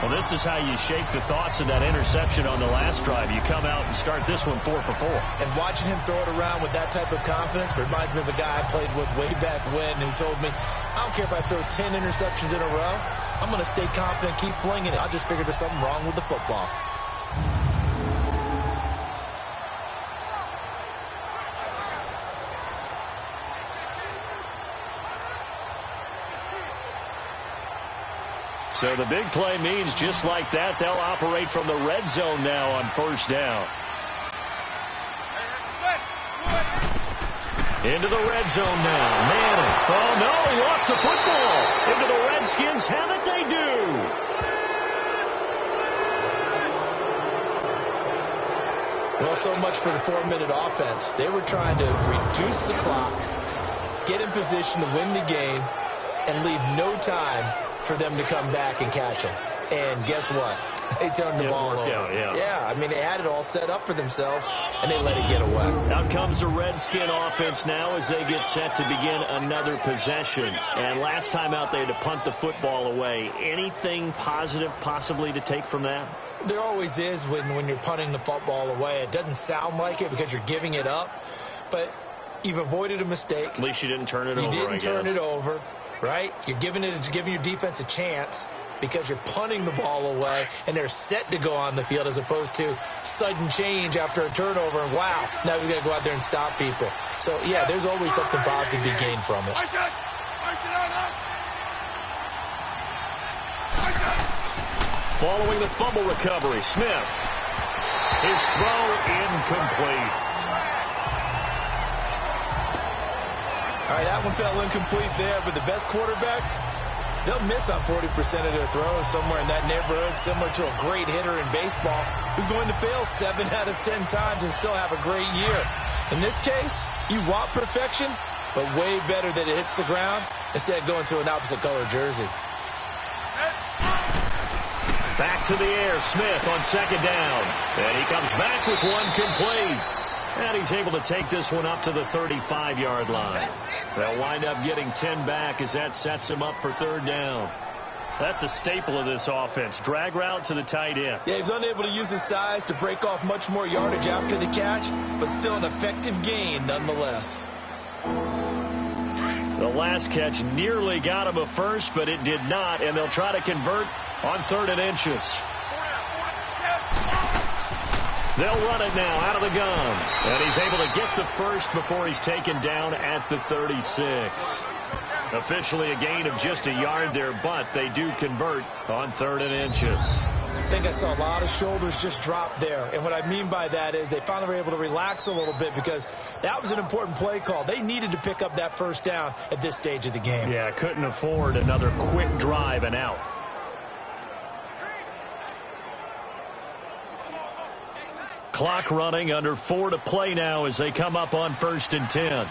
Well, this is how you shake the thoughts of that interception on the last drive. You come out and start this one 4 for 4. And watching him throw it around with that type of confidence reminds me of a guy I played with way back when who told me, I don't care if I throw 10 interceptions in a row. I'm going to stay confident, keep flinging it. I just figured there's something wrong with the football. So the big play means just like that, they'll operate from the red zone now on first down. Into the red zone now. Manning. Oh, no, he lost the football. Into the Redskins have it, they do. Well, so much for the 4-minute offense. They were trying to reduce the clock, get in position to win the game, and leave no time for them to come back and catch him. And guess what? They turned the ball over. Yeah, I mean, they had it all set up for themselves, and they let it get away. Out comes the Redskin offense now as they get set to begin another possession. And last time out, they had to punt the football away. Anything positive possibly to take from that? There always is when you're punting the football away. It doesn't sound like it because you're giving it up, but you've avoided a mistake. At least you didn't turn it over, You didn't turn it over, right? You're giving your defense a chance because you're punting the ball away, and they're set to go on the field as opposed to sudden change after a turnover, and wow, now we've got to go out there and stop people. So, yeah, there's always something positive to be gained from it. Following the fumble recovery, Smith. His throw incomplete. All right, that one fell incomplete there, but the best quarterbacks, they'll miss on 40% of their throws, somewhere in that neighborhood, similar to a great hitter in baseball who's going to fail 7 out of 10 times and still have a great year. In this case, you want perfection, but way better that it hits the ground instead of going to an opposite color jersey. Back to the air, Smith on second down. And he comes back with one complete. And he's able to take this one up to the 35-yard line. They'll wind up getting 10 back as that sets him up for third down. That's a staple of this offense. Drag route to the tight end. Yeah, he was unable to use his size to break off much more yardage after the catch, but still an effective gain nonetheless. The last catch nearly got him a first, but it did not, and they'll try to convert on 3rd and inches. They'll run it now out of the gun, and he's able to get the first before he's taken down at the 36. Officially a gain of just a yard there, but they do convert on 3rd and inches. I think I saw a lot of shoulders just drop there. And what I mean by that is they finally were able to relax a little bit because that was an important play call. They needed to pick up that first down at this stage of the game. Yeah, couldn't afford another quick drive and out. Clock running, under 4 to play now as they come up on 1st and 10.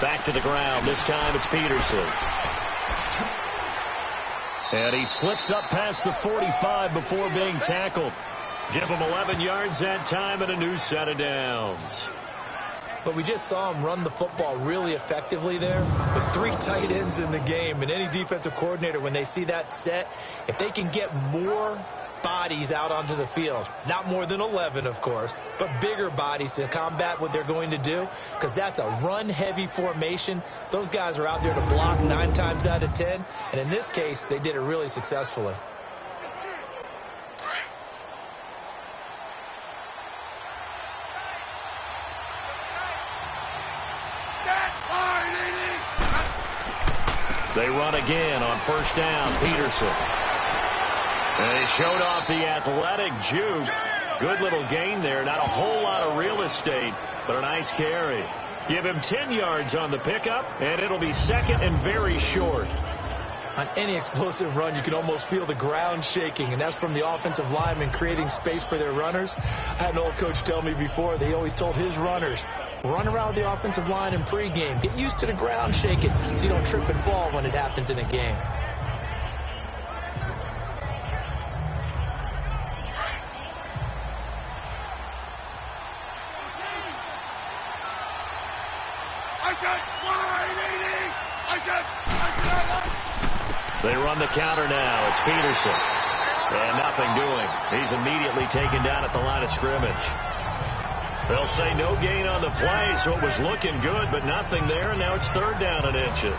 Back to the ground. This time it's Peterson. And he slips up past the 45 before being tackled. Give him 11 yards that time and a new set of downs. But we just saw him run the football really effectively there with 3 tight ends in the game. And any defensive coordinator, when they see that set, if they can get more bodies out onto the field, not more than 11, of course, but bigger bodies to combat what they're going to do, because that's a run-heavy formation. Those guys are out there to block 9 times out of 10. And in this case, they did it really successfully. They run again on 1st down. Peterson. And he showed off the athletic juke. Good little gain there. Not a whole lot of real estate, but a nice carry. Give him 10 yards on the pickup, and it'll be 2nd and very short. On any explosive run, you can almost feel the ground shaking, and that's from the offensive linemen creating space for their runners. I had an old coach tell me before that he always told his runners, run around the offensive line in pregame. Get used to the ground shaking so you don't trip and fall when it happens in a game. They run the counter now. It's Peterson. And nothing doing. He's immediately taken down at the line of scrimmage. They'll say no gain on the play, so it was looking good, but nothing there, and now it's 3rd down and inches.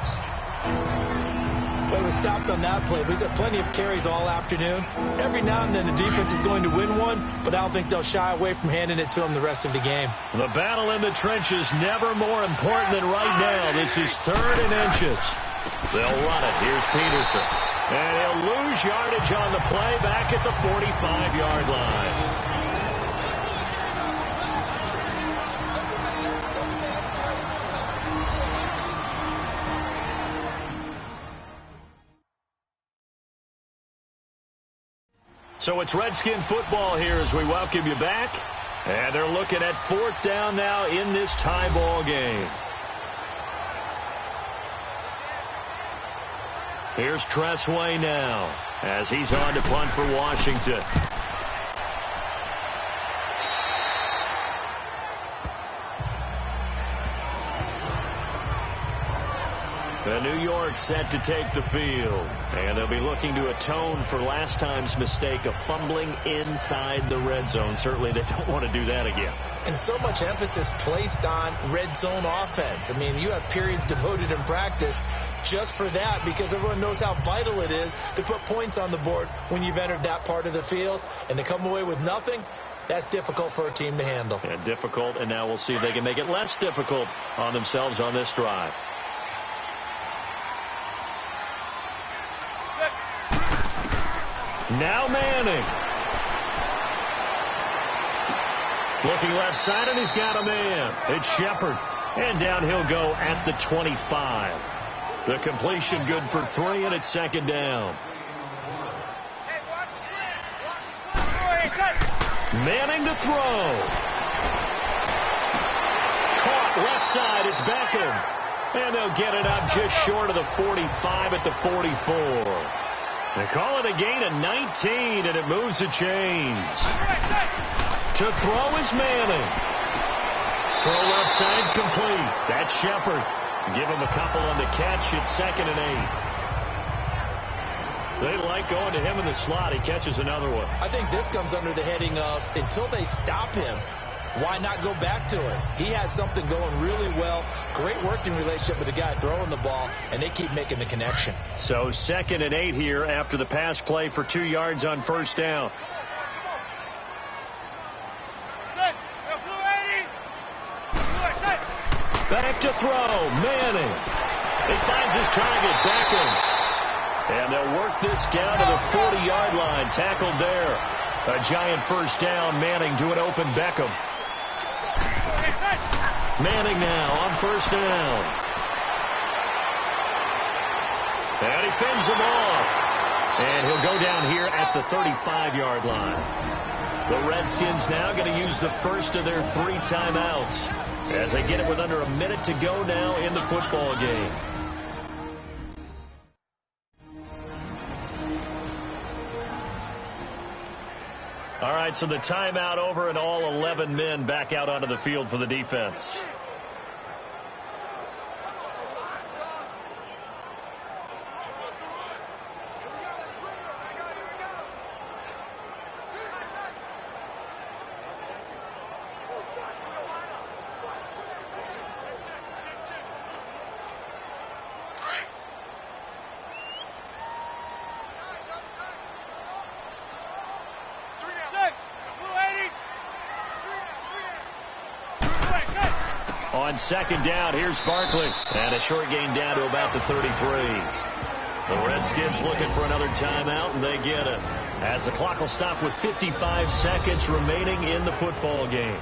Well, he was stopped on that play, but he's had plenty of carries all afternoon. Every now and then the defense is going to win one, but I don't think they'll shy away from handing it to him the rest of the game. The battle in the trenches never more important than right now. This is 3rd and inches. They'll run it. Here's Peterson. And he'll lose yardage on the play back at the 45-yard line. So it's Redskin football here as we welcome you back. And they're looking at 4th down now in this tie ball game. Here's Tressway now as he's on to punt for Washington. The New York set to take the field, and they'll be looking to atone for last time's mistake of fumbling inside the red zone. Certainly they don't want to do that again. And so much emphasis placed on red zone offense. I mean, you have periods devoted in practice just for that because everyone knows how vital it is to put points on the board when you've entered that part of the field. And to come away with nothing, that's difficult for a team to handle. And difficult, and now we'll see if they can make it less difficult on themselves on this drive. Now Manning. Looking left side, and he's got a man. It's Shepard. And down he'll go at the 25. The completion good for 3, and it's second down. Manning to throw. Caught left side. It's Beckham. And they'll get it up just short of the 45 at the 44. They call it a gain of 19, and it moves the chains. To throw is Manning. Throw left side complete. That's Shepard. Give him a couple on the catch. It's 2nd and 8. They like going to him in the slot. He catches another one. I think this comes under the heading of until they stop him, why not go back to it? He has something going really well. Great working relationship with the guy throwing the ball, and they keep making the connection. So 2nd and 8 here after the pass play for 2 yards on first down. Back to throw. Manning. He finds his target. Beckham. And they'll work this down to the 40-yard line. Tackled there. A giant first down. Manning to an open Beckham. Manning now on first down. And he fends him off. And he'll go down here at the 35-yard line. The Redskins now going to use the first of their 3 timeouts as they get it with under a minute to go now in the football game. All right, so the timeout over and all 11 men back out onto the field for the defense. On second down, here's Barkley. And a short gain down to about the 33. The Redskins looking for another timeout, and they get it. As the clock will stop with 55 seconds remaining in the football game.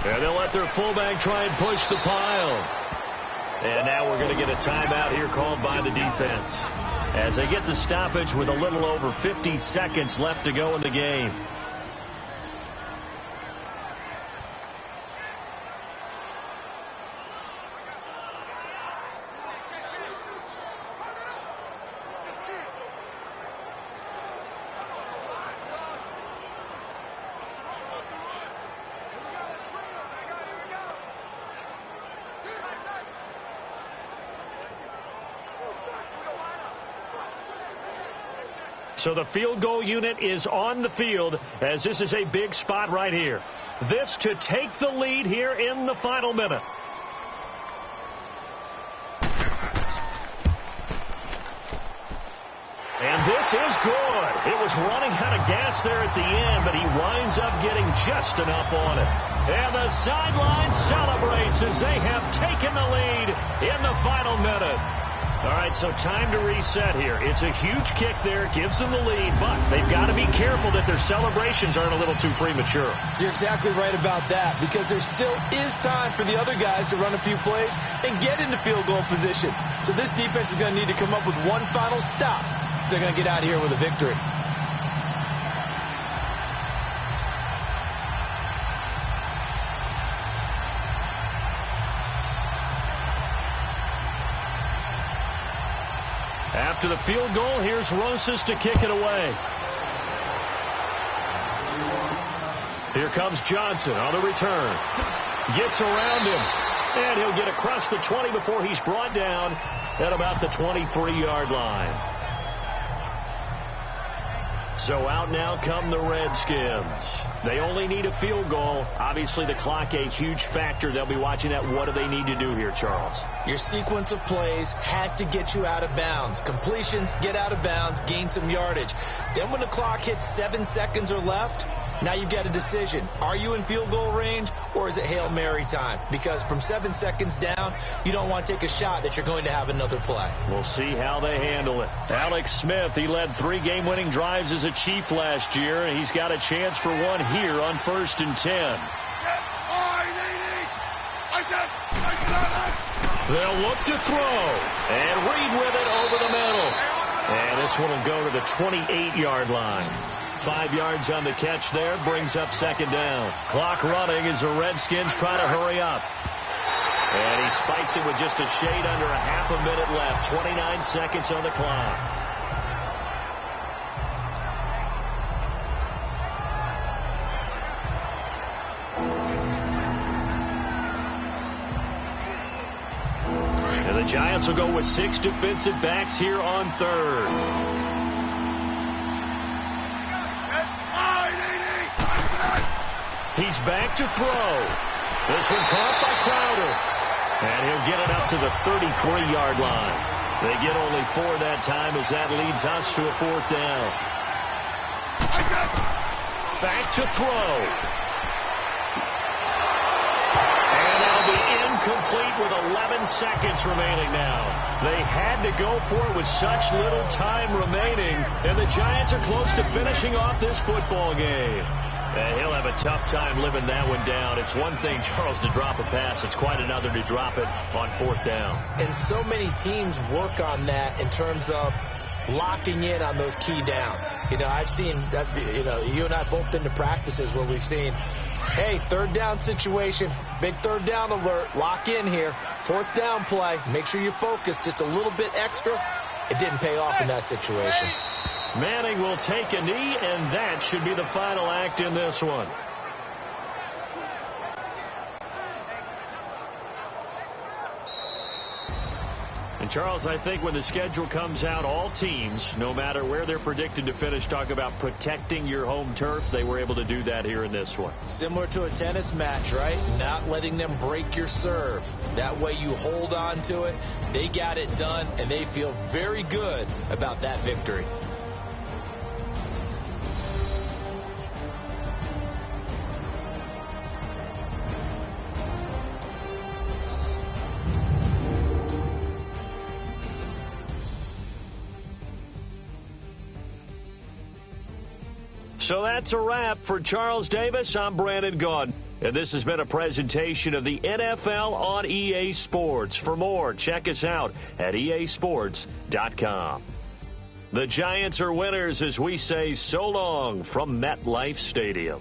And they'll let their fullback try and push the pile. And now we're going to get a timeout here called by the defense as they get the stoppage with a little over 50 seconds left to go in the game. So the field goal unit is on the field as this is a big spot right here. This to take the lead here in the final minute. And this pass is good. It was running out of gas there at the end, but he winds up getting just enough on it. And the sideline celebrates as they have taken the lead in the final minute. All right, so time to reset here. It's a huge kick there, gives them the lead, but they've got to be careful that their celebrations aren't a little too premature. You're exactly right about that, because there still is time for the other guys to run a few plays and get into field goal position. So this defense is going to need to come up with one final stop. They're going to get out of here with a victory. After the field goal, here's Rosas to kick it away. Here comes Johnson on the return. Gets around him. And he'll get across the 20 before he's brought down at about the 23-yard line. So out now come the Redskins. They only need a field goal. Obviously, the clock a huge factor. They'll be watching that. What do they need to do here, Charles? Your sequence of plays has to get you out of bounds. Completions, get out of bounds, gain some yardage. Then when the clock hits 7 seconds or left, now you've got a decision. Are you in field goal range, or is it Hail Mary time? Because from 7 seconds down, you don't want to take a shot that you're going to have another play. We'll see how they handle it. Alex Smith, he led 3 game-winning drives as a Chief last year, and he's got a chance for one here on 1st and 10. They'll look to throw, and Reed with it over the middle. And this one will go to the 28-yard line. 5 yards on the catch there, brings up 2nd down. Clock running as the Redskins try to hurry up. And he spikes it with just a shade under a half a minute left. 29 seconds on the clock. And the Giants will go with 6 defensive backs here on 3rd. He's back to throw. This one caught by Crowder. And he'll get it up to the 33-yard line. They get only 4 that time as that leads us to a 4th down. Back to throw. And that'll be incomplete with 11 seconds remaining now. They had to go for it with such little time remaining. And the Giants are close to finishing off this football game. And he'll have a tough time living that one down. It's one thing, Charles, to drop a pass. It's quite another to drop it on 4th down. And so many teams work on that in terms of locking in on those key downs. You know, I've seen that, you know, you and I both been to practices where we've seen, hey, 3rd down situation, big 3rd down alert, lock in here, 4th down play, make sure you focus just a little bit extra. It didn't pay off in that situation. Manning will take a knee, and that should be the final act in this one. And, Charles, I think when the schedule comes out, all teams, no matter where they're predicted to finish, talk about protecting your home turf. They were able to do that here in this one. Similar to a tennis match, right? Not letting them break your serve. That way you hold on to it. They got it done, and they feel very good about that victory. So that's a wrap for Charles Davis. I'm Brandon Gaudin. And this has been a presentation of the NFL on EA Sports. For more, check us out at easports.com. The Giants are winners as we say so long from MetLife Stadium.